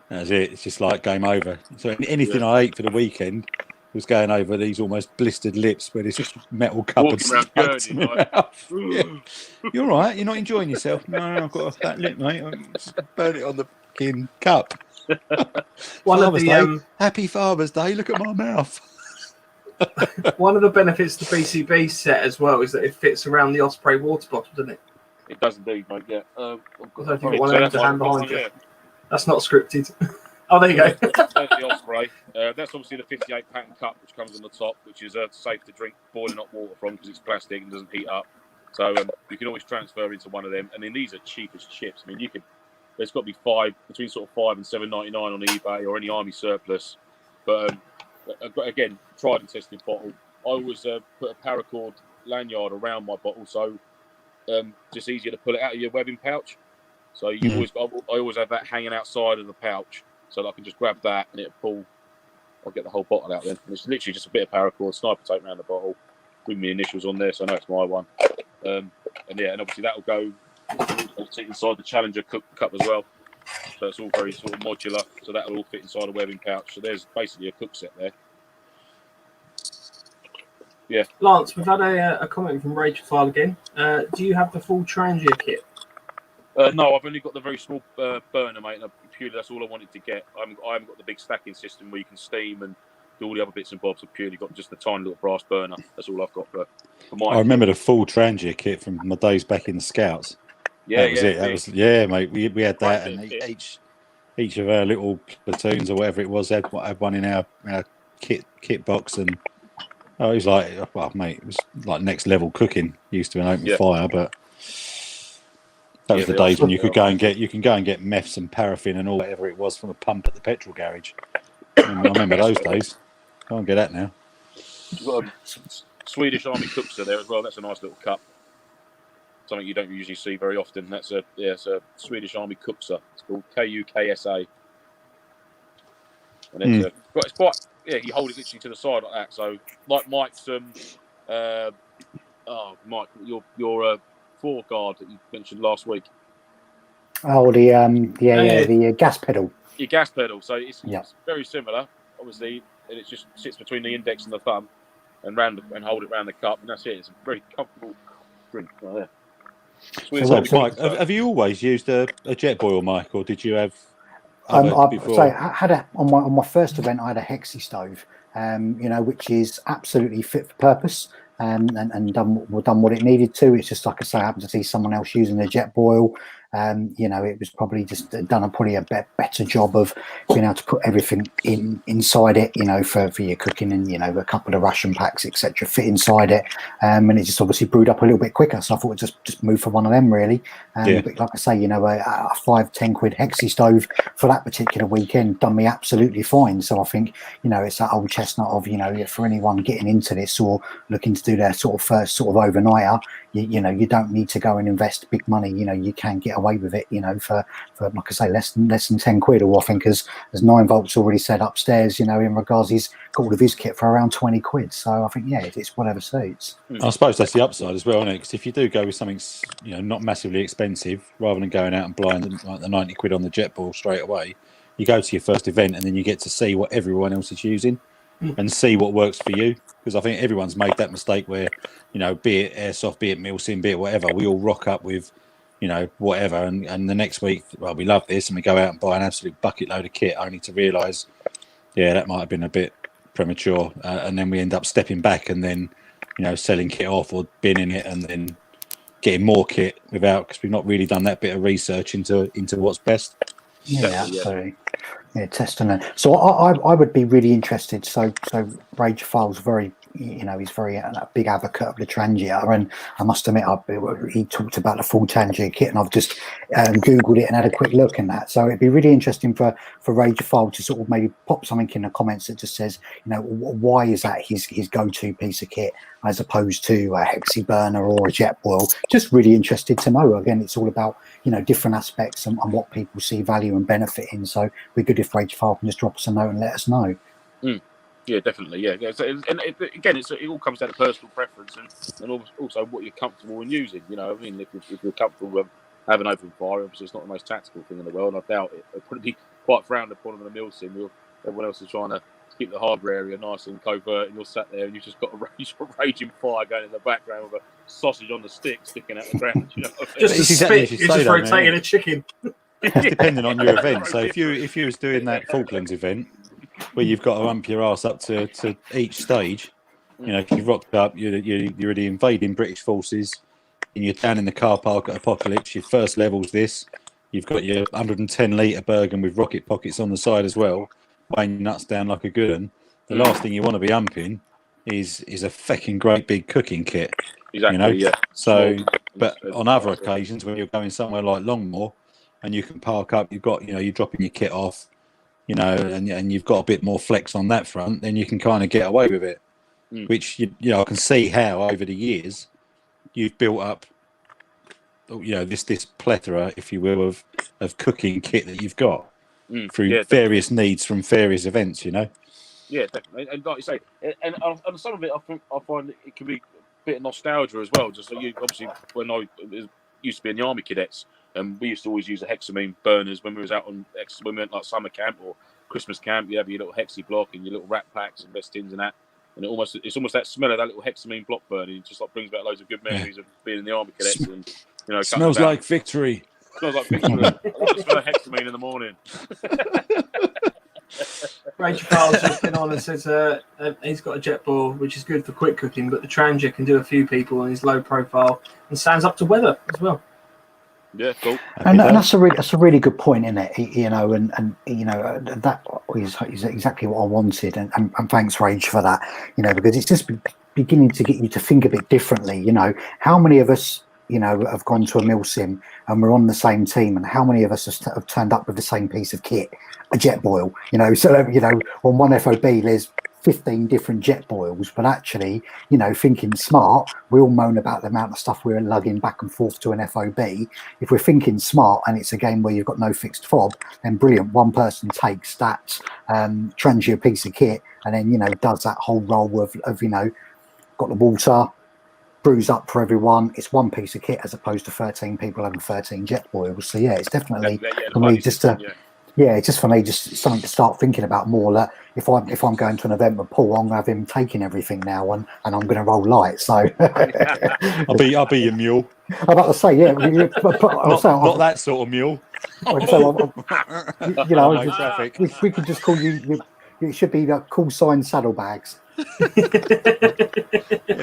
That was it. It's just like game over. So anything I ate for the weekend was going over these almost blistered lips where there's just metal cup and
Walking around
stuck to
Gurney,
my
like,
mouth. Yeah. You're all right. You're not enjoying yourself. No, I've got that lip, mate. I just burn it on the fucking cup. Father's Day. Happy Father's Day. Look at my mouth.
One of the benefits of the PCB set as well is that it fits around the Osprey water bottle, doesn't it?
It does indeed, mate. Yeah.
I don't think one owns a hand behind you. That's not scripted. Oh, there you go.
That's the Osprey. That's obviously the 58 pattern cup, which comes on the top, which is safe to drink boiling hot water from because it's plastic and doesn't heat up. So you can always transfer into one of them. And then these are cheap as chips. I mean, you could. There's got to be between sort of $5 and $7.99 on eBay or any army surplus. But again, tried and tested bottle. I always put a paracord lanyard around my bottle, so just easier to pull it out of your webbing pouch. So I always have that hanging outside of the pouch, so that I can just grab that and it'll pull. I'll get the whole bottle out then. And it's literally just a bit of paracord, sniper tape around the bottle, with my initials on there, so I know it's my one. And obviously that'll go inside the Challenger cup as well. So it's all very sort of modular, so that'll all fit inside a webbing pouch. So there's basically a cook set there. Yeah.
Lance, we've had a comment from Rachel File again. Do you have the full Trangia kit?
No, I've only got the very small burner, mate. And purely that's all I wanted to get. I haven't got the big stacking system where you can steam and do all the other bits and bobs. I've purely got just the tiny little brass burner. That's all I've got for my.
I remember the full Trangia kit from my days back in the Scouts.
Yeah,
that was it. Mate. We had that, and each of our little platoons or whatever it was had one in our kit box, and it was like, well, mate, it was like next level cooking. Used to an open fire, but that was the days when you could go and get meths and paraffin and all whatever it was from a pump at the petrol garage. I remember those days. Can't get that now.
You've got a Swedish Army cookser there as well. That's a nice little cup. Something you don't usually see very often. It's a Swedish Army cookser. It's called KUKSA. And it's quite you hold it literally to the side like that. So like Mike's Mike, your foreguard that you mentioned last week.
Oh, the gas pedal.
Your gas pedal. So it's very similar, obviously, and it just sits between the index and the thumb, and hold it around the cup, and that's it. It's a very comfortable drink right there.
So, Mike, have you always used a jet boil, Mike, or did you have?
So I had on my first event, I had a Hexi stove, which is absolutely fit for purpose. And done what it needed to. It's just like I say, I happened to see someone else using a jet boil. It was probably just done a better job of being able to put everything inside it, for your cooking, and a couple of ration packs, etc., fit inside it, and it just obviously brewed up a little bit quicker. So I thought I'd just move for one of them really. But like I say, a £5-10 Hexi stove for that particular weekend done me absolutely fine. So I think it's that old chestnut of for anyone getting into this or looking to do their sort of first sort of overnighter, you don't need to go and invest big money. You can get away with it, for like I say, less than £10, or I think as 9 volts already said upstairs, in regards, he's got all of his kit for around £20. So I think it's whatever suits.
I suppose that's the upside as well, isn't it? Because if you do go with something not massively expensive, rather than going out and buying like the £90 on the jet ball straight away, you go to your first event and then you get to see what everyone else is using and see what works for you. Because I think everyone's made that mistake where, be it Airsoft, be it milsim, be it whatever, we all rock up with, whatever. And the next week, well, we love this, and we go out and buy an absolute bucket load of kit only to realise, that might have been a bit premature. And then we end up stepping back and then, selling kit off or binning it and then getting more kit because we've not really done that bit of research into what's best.
Absolutely. Testing it. So I would be really interested. So Rage File's very, he's very a big advocate of the Trangia, and I must admit, he talked about the full Trangia kit, and I've just googled it and had a quick look in that. So it'd be really interesting for Rage File to sort of maybe pop something in the comments that just says, why is that his go-to piece of kit as opposed to a Hexi burner or a jet boil? Just really interested to know. Again, it's all about different aspects and what people see value and benefit in. So it'd be good if Rage File can just drop us a note and let us know.
Yeah, definitely. Yeah. So, again, it all comes down to personal preference and also what you're comfortable in using. You know, I mean, if you're comfortable with having open fire, obviously it's not the most tactical thing in the world. I doubt it. It'd probably be quite frowned upon in a milsim. Everyone else is trying to keep the harbour area nice and covert, and you're sat there and you've just got a raging fire going in the background with a sausage on the stick sticking out the ground. You know what I mean?
Just a
It's exactly as
spit.
you
You're
say,
just
though,
rotating
mate.
a chicken.
It's depending on your event. So if you was doing that Falklands event where you've got to ump your ass up to each stage, you know, if you rocked up, you're already invading British forces, and you're down in the car park at Apocalypse. Your first level's this. You've got your 110 litre Bergen with rocket pockets on the side as well, weighing your nuts down like a good one. The last thing you want to be umping is a fucking great big cooking kit.
Exactly.
You know?
Yeah.
So, but on other occasions when you're going somewhere like Longmoor and you can park up, you've got, you know, you're dropping your kit off, you know, and you've got a bit more flex on that front, then you can kind of get away with it. Which you know, I can see how over the years you've built up, you know, this plethora, if you will, of cooking kit that you've got through various needs from various events. You know.
Yeah, definitely. And like you say, and some of it, I find it can be a bit of nostalgia as well. Just so you, obviously, when I used to be in the Army Cadets, and we used to always use the hexamine burners when we was out on when we went like summer camp or Christmas camp. You have your little hexi block and your little rat packs and best tins and that. And it's almost that smell of that little hexamine block burning. It just like brings back loads of good memories of being in the Army Cadets. And you know,
smells like victory.
Smells like victory. I love the smell of hexamine in the morning.
Rachel Fowler's just been on and says he's got a jet ball, which is good for quick cooking, but the Trangia can do a few people and he's low profile and stands up to weather as well.
Yeah, cool.
And that's a really good point, isn't it? You know, and you know that is exactly what I wanted, and thanks, Rage, for that. You know, because it's just beginning to get you to think a bit differently. You know, how many of us, you know, have gone to a milsim and we're on the same team, and how many of us have turned up with the same piece of kit, a jet boil? You know, so you know, on one FOB there's 15 different jet boils, but actually, you know, thinking smart, we all moan about the amount of stuff we're lugging back and forth to an FOB. If we're thinking smart and it's a game where you've got no fixed fob, then brilliant. One person takes that Trangia piece of kit and then, you know, does that whole role of you know, got the water, brews up for everyone. It's one piece of kit as opposed to 13 people having 13 jet boils. So yeah, it's definitely for me just just for me, just something to start thinking about more. That if I'm going to an event with Paul, I'm gonna have him taking everything now, and I'm gonna roll light. So
I'll be your mule.
I'm about to say, yeah,
not that sort of mule.
So, you know, we could just call you. It should be the call sign saddlebags.
Yeah,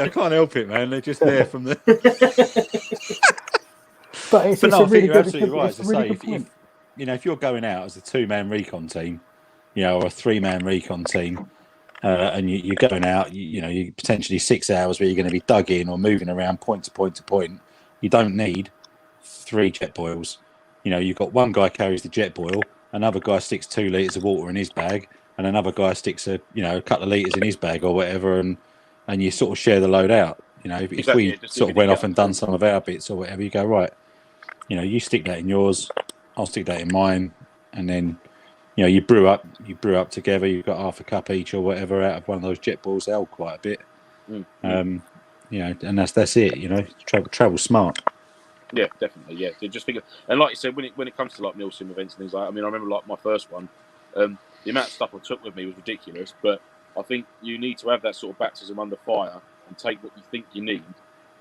I can't help it, man. They're just there from the.
But it's
no, I think you're
good,
absolutely right.
it's
To
a really
say, if you know, if you're going out as a 2-man recon team, you know, or a 3-man recon team, and you're going out, you know, you potentially 6 hours where you're going to be dug in or moving around point to point to point. You don't need 3 jet boils. You know, you've got one guy carries the jet boil, another guy sticks 2 litres of water in his bag, and another guy sticks a couple of litres in his bag or whatever, and you sort of share the load out. You know, if we sort of went off and done some of our bits or whatever, you go, right, you know, you stick that in yours, I'll stick that in mine, and then, you know, you brew up together. You've got half a cup each or whatever out of one of those jet balls. They hold quite a bit. You know, and that's it. You know, travel smart.
Yeah, definitely. Yeah, so just think and like you said, when it comes to like milsim events and things like that, I mean, I remember like my first one, the amount of stuff I took with me was ridiculous. But I think you need to have that sort of baptism under fire and take what you think you need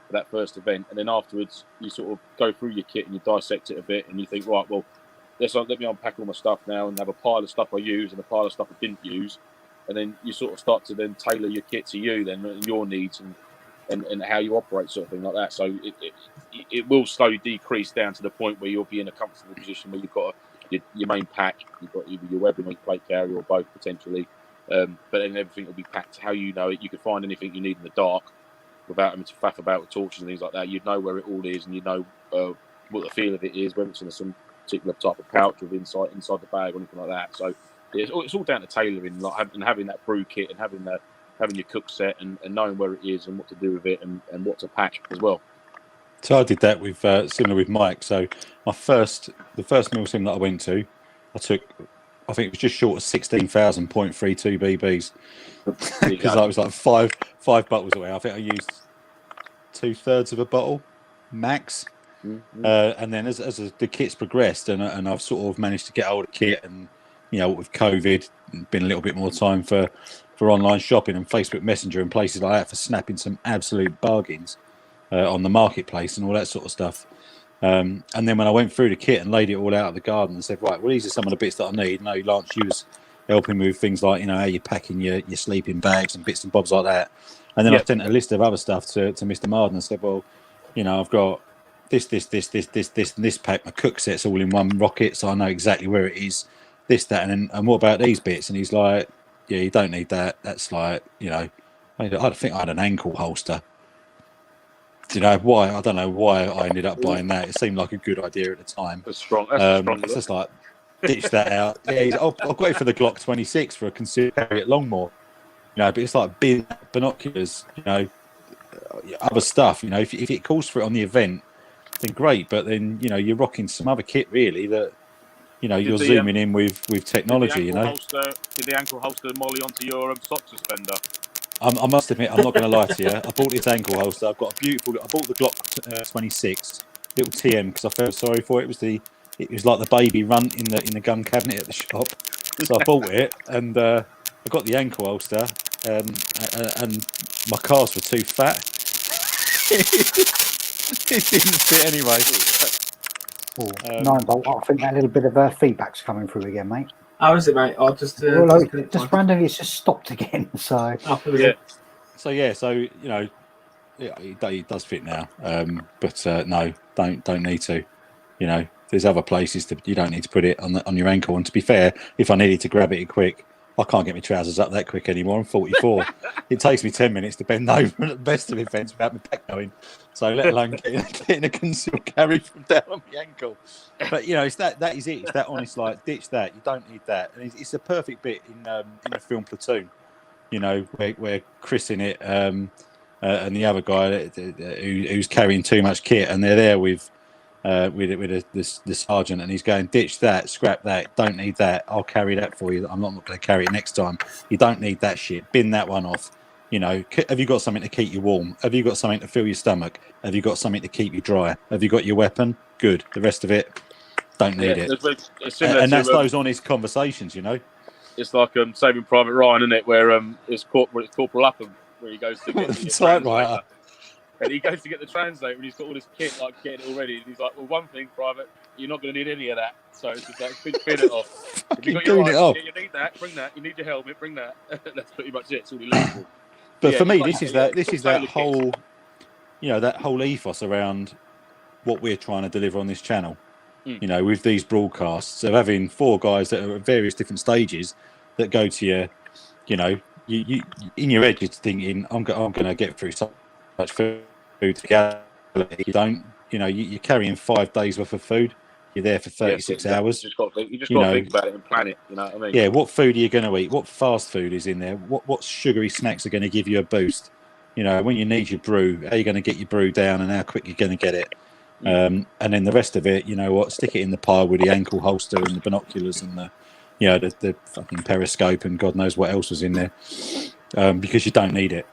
for that first event, and then afterwards you sort of go through your kit and you dissect it a bit, and you think, right, well, let me unpack all my stuff now and have a pile of stuff I use and a pile of stuff I didn't use, and then you sort of start to then tailor your kit to you then and your needs and how you operate, sort of thing like that. So it will slowly decrease down to the point where you'll be in a comfortable position where you've got your main pack, you've got either your weapon or your plate carrier or both potentially, but then everything will be packed how you know it. You could find anything you need in the dark without having to faff about with torches and things like that. You'd know where it all is, and you'd know what the feel of it is, whether it's in some particular type of pouch with inside the bag or anything like that. So it's all down to tailoring, like having that brew kit and having your cook set and knowing where it is and what to do with it and what to pack as well.
So I did that with similar with Mike. So the first milsim that I went to, I think it was just short of 16,000.32 BBs
There you
because
go.
I was like five bottles away. I think I used 2/3 of a bottle max. And then as the kit's progressed, and I've sort of managed to get hold of kit, and with COVID, been a little bit more time for online shopping and Facebook Messenger and places like that for snapping some absolute bargains on the marketplace and all that sort of stuff. And then when I went through the kit and laid it all out of the garden and said, right, well, these are some of the bits that I need. No, Lance, you was helping me with things like how you're packing your sleeping bags and bits and bobs like that. And then I sent a list of other stuff to Mr. Marden and said, well, I've got this, and this pack. My cook set's all in one rocket, so I know exactly where it is. This, that, and what about these bits? And he's like, yeah, you don't need that. That's like, I think I had an ankle holster. Why? I don't know why I ended up buying that. It seemed like a good idea at the time.
That's strong. That's strong.
It's just like, ditch that out. Yeah, I've got it for the Glock 26 for a concealed carry at Longmore. But it's like binoculars, other stuff. If it calls for it on the event, then great. But then you're rocking some other kit really that you're zooming in with technology.
Did the ankle holster molly onto your sock suspender?
I must admit, I'm not going to lie to you. I bought this ankle holster. I've got I bought the Glock 26 little TM because I felt sorry for it. It was like the baby runt in the gun cabinet at the shop. So I bought it, and I got the ankle holster, and my calves were too fat. It didn't fit anyway.
I think that little bit of feedback's coming through again, mate.
How is it, mate? I'll just
just randomly, it's just stopped again. So
it does fit now. But no, don't need to. There's other places you don't need to put it on your ankle. And to be fair, if I needed to grab it quick, I can't get my trousers up that quick anymore. I'm 44. It takes me 10 minutes to bend over at the best of events without my back going. So let alone getting a concealed carry from down on my ankle. But it's that is it. It's that honest, like, ditch that. You don't need that. And it's a perfect bit in a film Platoon. Where Chris in it and the other guy who's carrying too much kit, and they're there with the sergeant, and he's going, ditch that, scrap that, don't need that, I'll carry that for you, I'm not going to carry it next time, you don't need that shit, bin that one off. Have you got something to keep you warm? Have you got something to fill your stomach? Have you got something to keep you dry? Have you got your weapon? Good. The rest of it, don't need it. And that's those honest conversations,
It's like Saving Private Ryan, isn't it? Where it's Corporal Upham, where he goes to get the
typewriter.
And he goes to get the translator, and he's got all this kit, like, getting it all ready. And he's like, well, one thing, Private, you're not going to need any of that. So it's just like, bin it off. If you got your eyes, you need that, bring that. You need your helmet, bring that. That's pretty much it. It's all he lives for.
But for me, this is that whole, that whole ethos around what we're trying to deliver on this channel. With these broadcasts of having 4 guys that are at various different stages that go to you in your head, you're thinking, I'm going to get through so much food together. You don't, you're carrying 5 days worth of food. You're there for 36 hours.
You just got to think about it and plan it. You know what I mean?
Yeah. What food are you going to eat? What fast food is in there? What sugary snacks are going to give you a boost? When you need your brew, how are you going to get your brew down, and how quick you're going to get it? And then the rest of it, stick it in the pile with the ankle holster and the binoculars and the fucking periscope and God knows what else was in there, because you don't need it.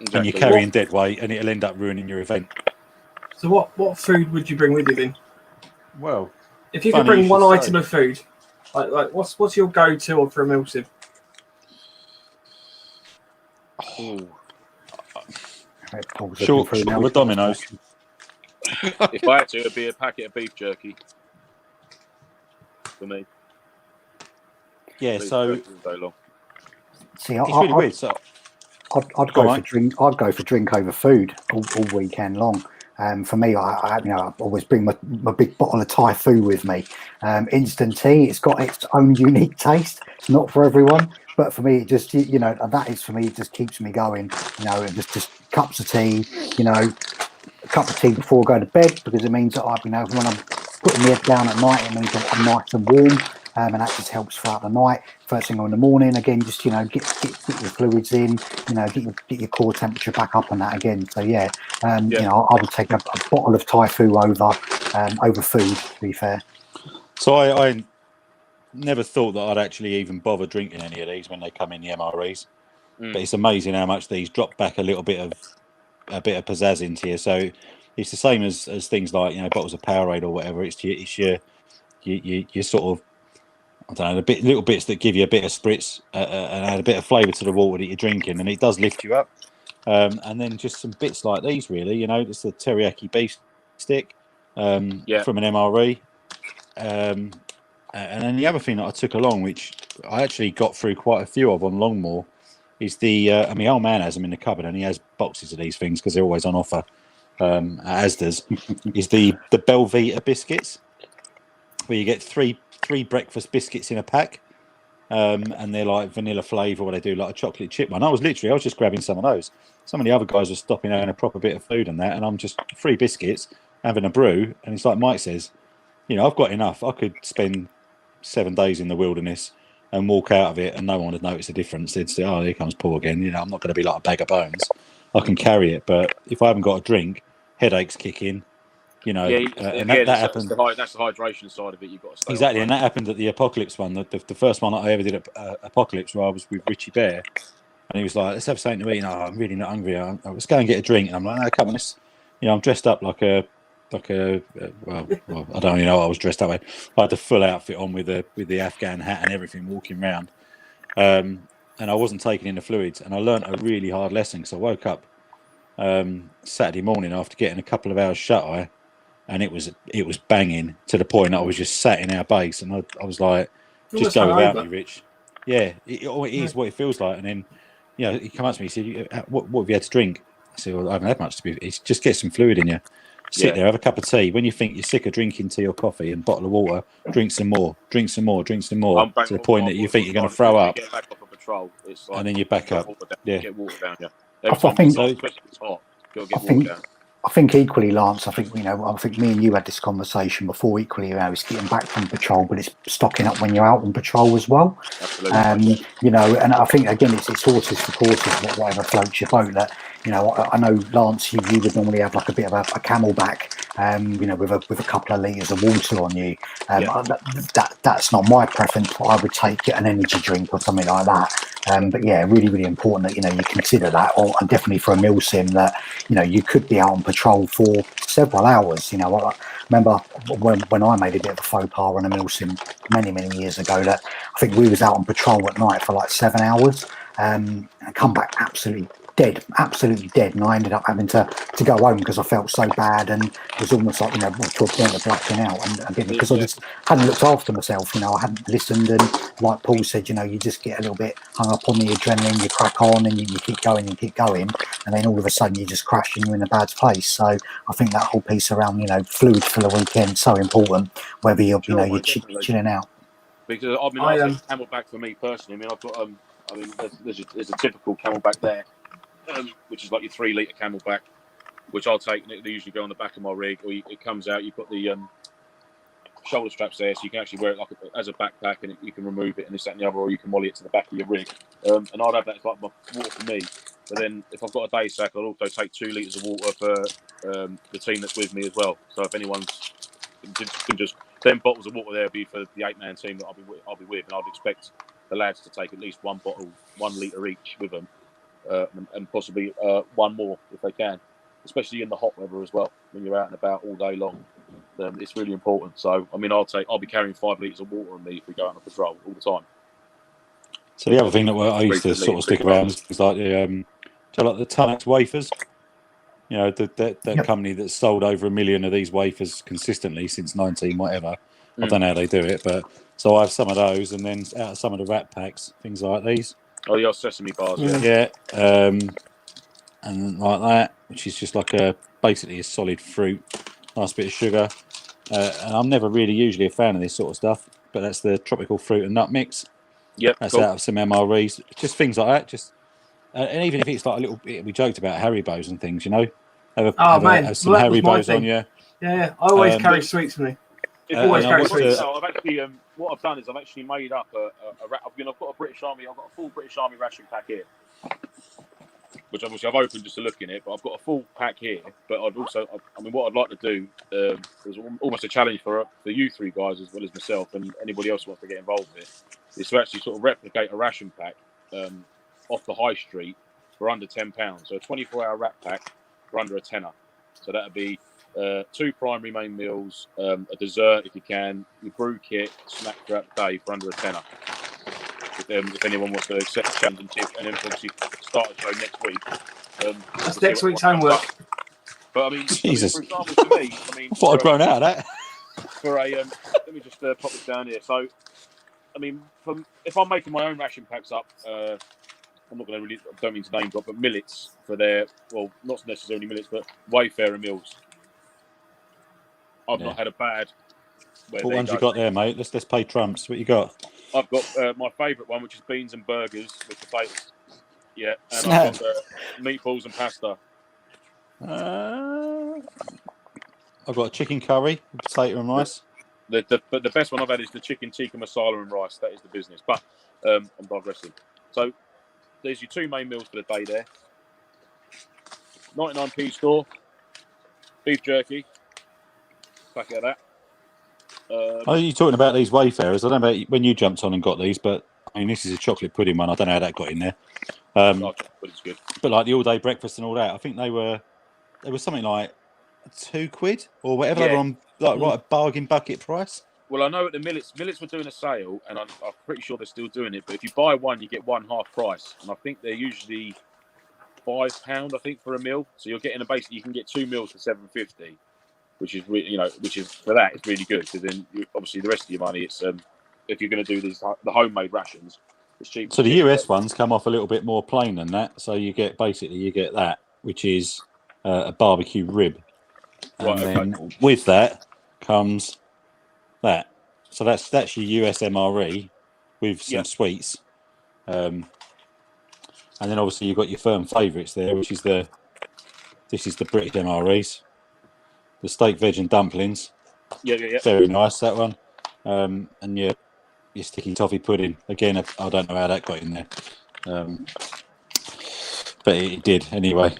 Exactly. And you're carrying dead weight, and it'll end up ruining your event.
So what food would you bring with you then?
Well,
if you could bring one item of food, like what's your go-to for a MilSim?
Short with Domino's.
If I had to, it'd be a packet of beef jerky for me.
Yeah, so
see,
it's really weird. So
I'd go for drink over food all weekend long. For me, I always bring my big bottle of Thai food with me. Instant tea, it's got its own unique taste. It's not for everyone, but for me, it just that is for me. It just keeps me going. Just cups of tea. A cup of tea before I go to bed, because it means that when I'm putting my head down at night, it means that I'm nice and warm. And that just helps throughout the night. First thing in the morning, again, just get your fluids in, get your core temperature back up and that again. So I would take a bottle of Thai food over food, to be fair.
So I never thought that I'd actually even bother drinking any of these when they come in the MREs. But it's amazing how much these drop back a bit of pizzazz into you. So it's the same as things like, you know, bottles of Powerade or whatever. It's your sort of, I don't know, little bits that give you a bit of spritz and add a bit of flavour to the water that you're drinking, and it does lift you up. And then just some bits like these, really. You know, it's the teriyaki beef stick from an MRE. And then the other thing that I took along, which I actually got through quite a few of on Longmore, is the. I mean, old man has them in the cupboard, and he has boxes of these things because they're always on offer. At Asda's, is the Belvita biscuits, where you get three breakfast biscuits in a pack, and they're like vanilla flavour, or they do like a chocolate chip one. I was just grabbing some of those. Some of the other guys were stopping having a proper bit of food and that, and I'm just 3 biscuits having a brew, and it's like Mike says, you know, I've got enough. I could spend 7 days in the wilderness and walk out of it, and no one would notice the difference. They'd say, "Oh, here comes Paul again." You know, I'm not going to be like a bag of bones. I can carry it, but if I haven't got a drink, headaches kick in. You know, and that happened.
That's the hydration side of it. You've got to stay
exactly, and that happened at the Apocalypse one. The first one that I ever did at Apocalypse, where I was with Richie Bear, and he was like, "Let's have something to eat." No, I'm really not hungry. Let's go and get a drink. And I'm like, "No, come on, you know, I'm dressed up like a well, I don't even know what I was dressed up with. I had the full outfit on with the Afghan hat and everything, walking around, and I wasn't taking in the fluids. And I learnt a really hard lesson because I woke up Saturday morning after getting a couple of hours shut eye, and it was banging to the point that I was just sat in our base, and I was like, "Just go without me, Rich." Yeah, it is what it feels like. And then, you know, he came up to me, he said, "What have you had to drink?" I said, "Well, I haven't had much to be. It's just get some fluid in you. Sit there, have a cup of tea. When you think you're sick of drinking tea or coffee and bottle of water, drink some more, to the point that you think you're going to throw up.
Get back off a patrol, it's like,
and then you back up.
Get water down you.
I think
it's hot. Got to get water down.
I think equally, Lance, I think me and you had this conversation before equally about it's getting back from patrol, but it's stocking up when you're out on patrol as well.
Absolutely.
You know, and I think, again, it's horses for courses, whatever floats your boat. That, you know, I know, Lance, you would normally have like a bit of a camelback, you know, with a couple of litres of water on you. That's not my preference. I would take an energy drink or something like that. But yeah, really, really important that, you know, you consider that, and definitely for a milsim that, you know, you could be out on patrol for several hours. You know, I remember when I made a bit of a faux pas on a milsim many years ago, that I think we was out on patrol at night for like 7 hours, and come back absolutely dead, and I ended up having to go home because I felt so bad, and it was almost like, you know, to a point of blacking out, and again, because I just hadn't looked after myself. You know, I hadn't listened, and like Paul said, you know, you just get a little bit hung up on the adrenaline, you crack on, and you keep going, and then all of a sudden you just crash and you're in a bad place. So I think that whole piece around, you know, fluid for the weekend, so important, whether you're chilling out.
Because I mean, I take camelback for me personally. I mean, I've got there's a typical camelback there, which is like your 3 litre camelback, which I'll take, and they usually go on the back of my rig, or it comes out. You've got the shoulder straps there, so you can actually wear it like as a backpack, and you can remove it and this, that, and the other, or you can molly it to the back of your rig. And I'd have that as like my water for me. But then if I've got a day sack, I'll also take 2 litres of water for the team that's with me as well. So if anyone's can just 10 bottles of water there be for the 8-man team that I'll be with, and I'd expect the lads to take at least 1 bottle, 1 litre each with them, and possibly 1 more if they can, especially in the hot weather as well. When you're out and about all day long, it's really important. So I mean, I'll be carrying 5 litres of water on me if we go out on a patrol all the time.
So the other thing that I used to sort of stick around was like the Tunex wafers. You know, that company that's sold over 1 million of these wafers consistently since 19 whatever. I don't know how they do it, but so I have some of those, and then out of some of the rat packs, things like these.
Oh, the old sesame bars.
Yeah. And like that, which is just like basically a solid fruit, nice bit of sugar. And I'm never really usually a fan of this sort of stuff, but that's the tropical fruit and nut mix.
Yep,
that's out of some MREs. Just things like that. Just and even if it's like a little bit, we joked about Haribos and things, you know. Have some Haribos on you.
Yeah, I always carry sweets with me. Always carry sweets.
So I've actually, what I've done is I've actually made up I've got a British Army. I've got a full British Army ration pack here. which obviously I've opened just to look in it, but I've got a full pack here. But I'd also, I mean, what I'd like to do is almost a challenge for you three guys as well as myself and anybody else who wants to get involved with it, is to actually sort of replicate a ration pack off the high street for under £10. So a 24-hour wrap pack for under a tenner. So that'd be 2 primary main meals, a dessert if you can, your brew kit, snack throughout the day for under a tenner. If anyone wants to accept the challenge and tip, and then obviously start the show next week.
That's next week's homework.
But I mean,
Jesus.
for example, to me,
I thought I'd grown out of that.
For a, let me just pop this down here. So, I mean, if I'm making my own ration packs up, I'm not going to really, I don't mean to name drop, but millets for their, well, not necessarily millets, but Wayfarer meals. I've not had a bad.
What ones you got there, mate? Let's play trumps. What you got?
I've got my favourite one, which is beans and burgers with potatoes. Yeah, and
Snap.
I've got meatballs and pasta.
I've got a chicken curry with potato and rice.
But the best one I've had is the chicken tikka masala and rice. That is the business. But I'm digressing. So there's your 2 main meals for the day there. 99p store, beef jerky, packet of that.
Are you talking about these Wayfarers? I don't know about when you jumped on and got these, but I mean, this is a chocolate pudding one. I don't know how that got in there.
It's good.
But like the all-day breakfast and all that, I think they were something like £2 or whatever.
Yeah.
They were on like right a bargain bucket price.
Well, I know at the millets were doing a sale, and I'm pretty sure they're still doing it. But if you buy one, you get one half price, and I think they're usually £5, I think, for a meal. So you're getting you can get 2 meals for £7.50, which is which is for that it's really good, because then obviously the rest of your money, it's if you're going to do the homemade rations, it's cheap.
So the US ones come off a little bit more plain than that. So you get that, which is a barbecue rib, and then with that comes that. So that's your US MRE with some sweets, and then obviously you've got your firm favourites there, which is this is the British MREs, the steak, veg, and dumplings.
Yeah.
Very nice, that one. And your sticky toffee pudding. Again, I don't know how that got in there, but it did anyway.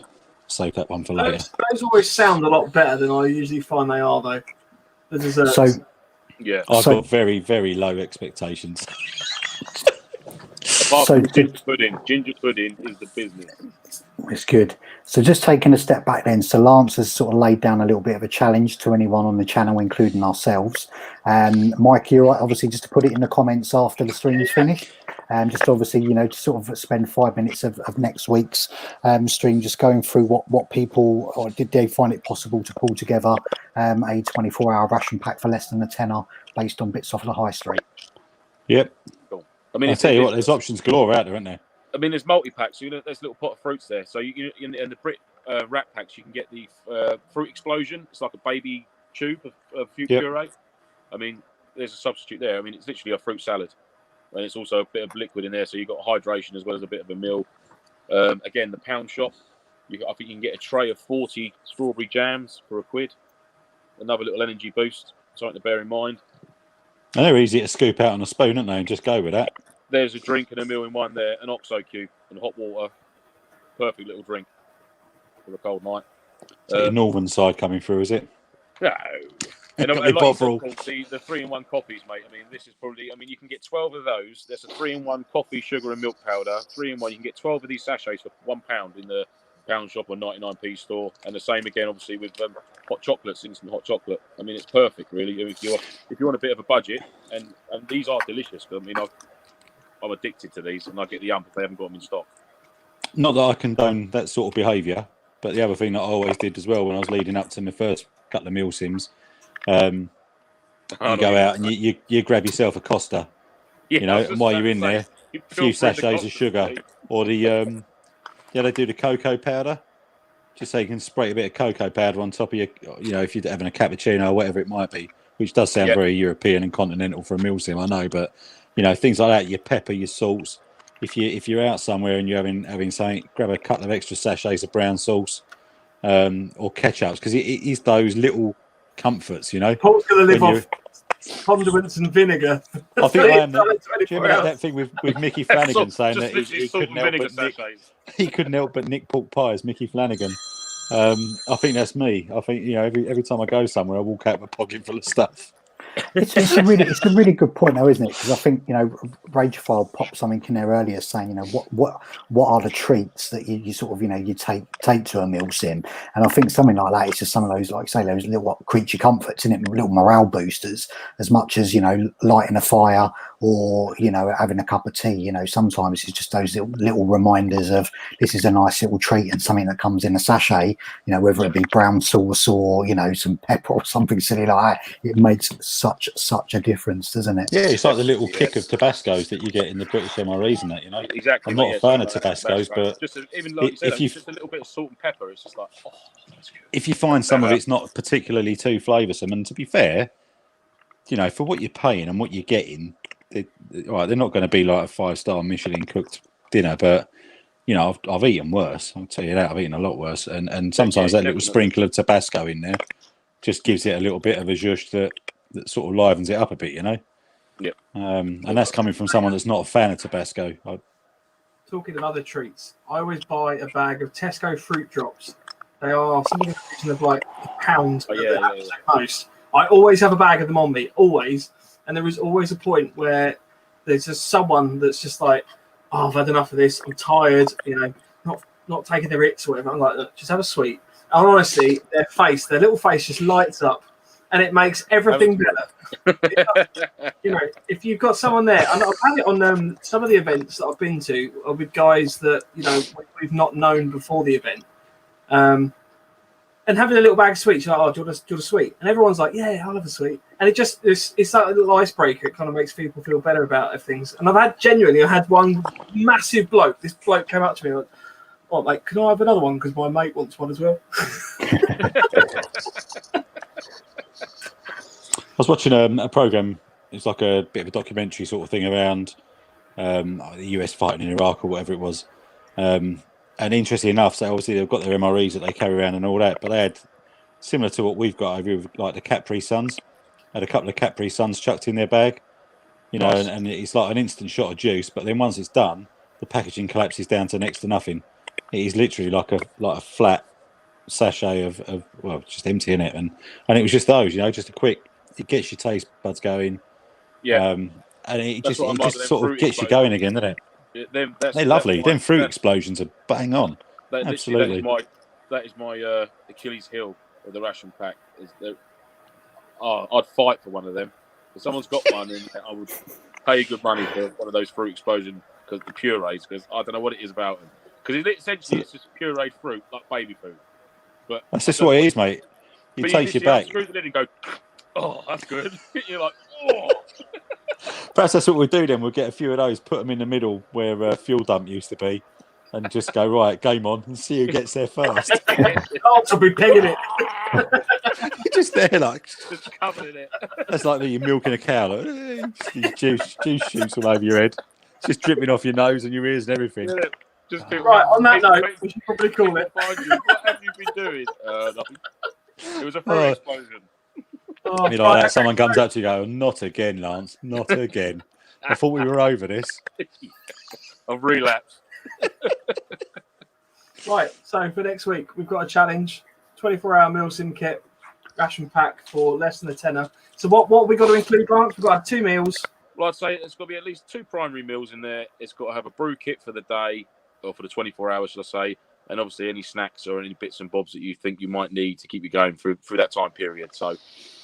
Save that one for later.
Those always sound a lot better than I usually find they are, though. The desserts.
So
I've got very, very low expectations.
Apart from ginger pudding is the business.
It's good. So just taking a step back then, so Lance has sort of laid down a little bit of a challenge to anyone on the channel, including ourselves. Mike, you're right, obviously, just to put it in the comments after the stream is finished. Just obviously, to sort of spend 5 minutes of next week's stream just going through what people, or did they find it possible to pull together a 24-hour ration pack for less than a tenner based on bits off the high street.
Yep.
Cool. I mean,
I'll tell you what, there's options galore out there, aren't there?
I mean, there's multi-packs. So, there's a little pot of fruits there. So in the Brit wrap packs, you can get the fruit explosion. It's like a baby tube of fruit puree. I mean, there's a substitute there. I mean, it's literally a fruit salad. And it's also a bit of liquid in there, so you've got hydration as well as a bit of a meal. Again, the pound shop, I think you can get a tray of 40 strawberry jams for £1. Another little energy boost, something to bear in mind.
And they're easy to scoop out on a spoon, aren't they, and just go with that.
There's a drink and a meal in one there, an OXO cube and hot water. Perfect little drink for a cold night.
The northern side coming through, is it?
No. And like the 3-in-1 coffees, mate. I mean, this is probably. I mean, you can get 12 of those. There's a 3-in-1 coffee, sugar, and milk powder. 3-in-1. You can get 12 of these sachets for £1 in the pound shop or 99p store. And the same again, obviously, with hot chocolates, instant hot chocolate. I mean, it's perfect, really. If you want a bit of a budget, and these are delicious. I mean, I'm addicted to these, and I get the ump if they haven't got them in stock.
Not that I condone that sort of behaviour, but the other thing that I always did as well when I was leading up to my first couple of MilSims. You go out and you grab yourself a Costa, and while you're in there, a few sachets of sugar, or they do the cocoa powder, just so you can spray a bit of cocoa powder on top of your, if you're having a cappuccino or whatever it might be, which does sound very European and continental for a MilSim, I know, but things like that, your pepper, your salts. If you're out somewhere and you're having something, grab a couple of extra sachets of brown sauce, or ketchups, because it is those little comforts,
Paul's going to live off condiments and vinegar.
I think I am. Do you
24
remember
hours.
that thing with Mickey Flanagan saying
just
that
literally
he
salt
couldn't
and
help
vinegar
but nick,
sachets.
he couldn't help but nick pork pies, Mickey Flanagan. I think that's me. I think every time I go somewhere, I walk out with a pocket full of stuff.
It's a really good point though, isn't it? Because I think Ragefile popped something in there earlier saying what are the treats that you sort of you take to a milsim, and I think something like that is just some of those, like say, those little creature comforts, isn't it? Little morale boosters, as much as lighting a fire or having a cup of tea. Sometimes it's just those little reminders of this is a nice little treat and something that comes in a sachet. Whether it be brown sauce or some pepper or something silly like that, it makes such a difference, doesn't it?
Yeah, it's like the little kick of Tabascos that you get in the British MREs and that.
Exactly.
I'm not a fan of Tabascos, but
even like you said,
if
just a little bit of salt and pepper, it's just like, oh, that's good.
if you find some of it's not particularly too flavoursome, and to be fair, for what you're paying and what you're getting, they're not going to be like a 5-star Michelin cooked dinner, but I've eaten worse. I'll tell you that, I've eaten a lot worse, and sometimes that little sprinkle of Tabasco in there just gives it a little bit of a zhuzh that sort of livens it up a bit,
Yep.
And that's coming from someone that's not a fan of Tabasco.
Talking of other treats, I always buy a bag of Tesco fruit drops. They are something in the region of like £1 at the absolute most. I always have a bag of them on me, always. And there is always a point where there's just someone that's just like, oh, I've had enough of this. I'm tired, not taking their hits or whatever. I'm like, look, just have a sweet. And honestly, their little face just lights up, and it makes everything better. If you've got someone there, and I've had it on some of the events that I've been to with guys that we've not known before the event, and having a little bag of sweets, you're like, oh, do you want a sweet? And everyone's like, yeah, I'll have a sweet. And it's like a little icebreaker. It kind of makes people feel better about things. And I had one massive bloke. This bloke came up to me like, oh, mate, can I have another one? Because my mate wants one as well.
I was watching a program. It's like a bit of a documentary sort of thing around the US fighting in Iraq or whatever it was. And interestingly enough, so obviously they've got their MREs that they carry around and all that, but they had, similar to what we've got over here, like the Capri Suns, had a couple of Capri Suns chucked in their bag,
Nice.
and it's like an instant shot of juice. But then once it's done, the packaging collapses down to next to nothing. It is literally like a flat sachet of just emptying it, and it was just those, just a quick. It gets your taste buds going, and it just sort of gets you going again, doesn't it? They're lovely. Them fruit explosions are bang on. Absolutely.
That is my Achilles heel of the ration pack. I'd fight for one of them. If someone's got one, and I would pay good money for one of those fruit explosion because the purees. Because I don't know what it is about them. Because essentially it's just pureed fruit, like baby food. But
that's just what it is, mate. You taste your back.
Screw it in and go, oh, that's good. You're like, oh.
Perhaps that's what we'll do then. We'll get a few of those, put them in the middle where fuel dump used to be, and just go, right, game on, and see who gets there first.
I'll be pegging it.
You're just there, like.
Just covering it.
That's like you're milking a cow. Like, juice shoots all over your head. It's just dripping off your nose and your ears and everything.
Yeah.
Right, on that note, we should probably call it.
What have you been doing? It was a fruit explosion.
Like that, someone comes up to you and go, not again, Lance, not again. I thought we were over this.
I've relapsed.
Right, so for next week, we've got a challenge, 24-hour MilSim kit, ration pack for less than a tenner. So what have we got to include, Lance? We've got to have 2 meals.
Well, I'd say there's got to be at least 2 primary meals in there. It's got to have a brew kit for the day, or for the 24 hours, should I say, and obviously any snacks or any bits and bobs that you think you might need to keep you going through that time period. So,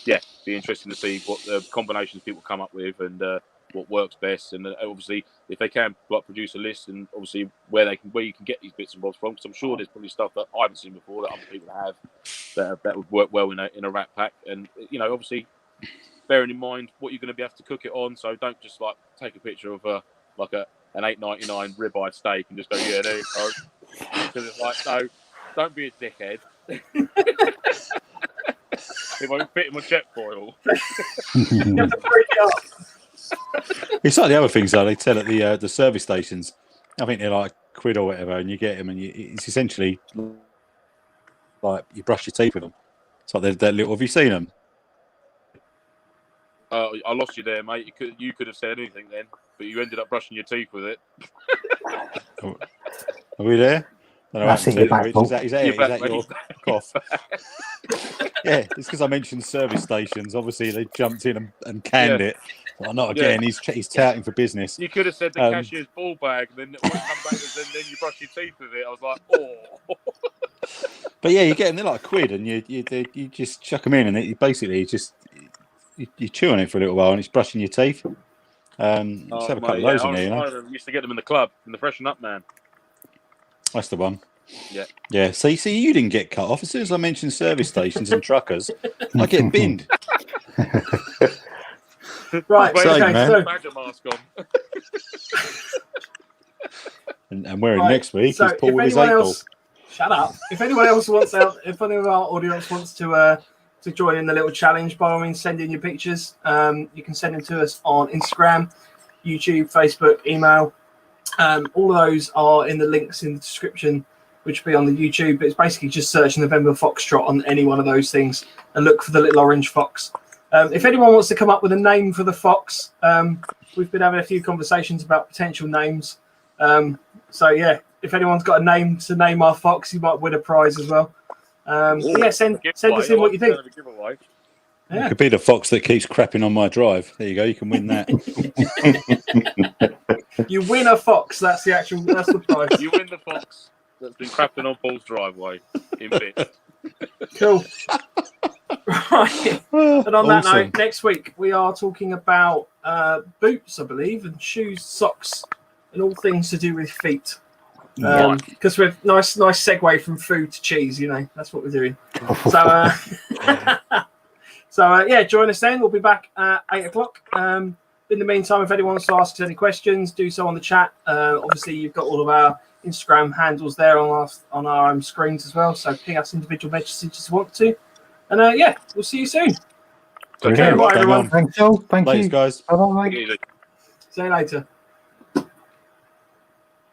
yeah, be interesting to see what the combinations people come up with and what works best. And obviously, if they can produce a list and obviously where you can get these bits and bobs from, because I'm sure there's probably stuff that I haven't seen before that other people have that would work well in a rat pack. And obviously, bearing in mind what you're going to be able to cook it on, so don't just take a picture of an $8.99 ribeye steak and just go, yeah, there you go. Because it's like, no, don't be a dickhead. It won't fit in my jet foil.
It's like the other things though. They tell at the service stations. I think they're like £1 or whatever, and you get them, and it's essentially like you brush your teeth with them. It's like they're little. Have you seen them?
I lost you there, mate. You could have said anything then, but you ended up brushing your teeth with it.
Are we there?
That's it, you're back, Paul.
Is that
You're
it?
back,
Is that
mate.
your cough? Yeah, it's because I mentioned service stations. Obviously, they jumped in and canned it. Well, not again. He's touting for business.
You could have said the cashier's ball bag, then it won't come back, and then you brush your teeth with it. I was like, oh.
But yeah, you get them. They're like a quid, and you just chuck them in, and you chew on it for a little while, and it's brushing your teeth. Just have a couple of those in there. You know?
I used to get them in the club, in the Freshen Up Man.
That's the one.
Yeah.
Yeah. See, you didn't get cut off. As soon as I mentioned service stations and truckers, I get binned.
Right.
Same, man.
So,
Badger mask on.
and wearing next week is Paul with his 8 ball.
Shut up. If anyone else wants out, if any of our audience wants to join in the little challenge, by all means, send in your pictures. You can send them to us on Instagram, YouTube, Facebook, email. All of those are in the links in the description, which will be on the YouTube. But it's basically just search November Foxtrot on any one of those things and look for the little orange fox. If anyone wants to come up with a name for the fox, we've been having a few conversations about potential names. So yeah, if anyone's got a name to name our fox, you might win a prize as well. Yeah, send us in what you think.
Yeah. It could be the fox that keeps crapping on my drive. There you go. You can win that.
You win a fox. That's the prize.
You win the fox that's been crapping on Paul's driveway in bits.
Cool. Right. And on that note, next week we are talking about boots, I believe, and shoes, socks, and all things to do with feet. Because we're nice segue from food to cheese. You know, that's what we're doing. So yeah, join us then. We'll be back at 8 o'clock. In the meantime, if anyone wants to ask us any questions, do so on the chat. Obviously, you've got all of our Instagram handles there on our screens as well. So ping us individual messages if you want to. And yeah, we'll see you soon.
Okay,
bye everyone.
Thank you.
Thanks, guys.
Bye-bye.
See you later.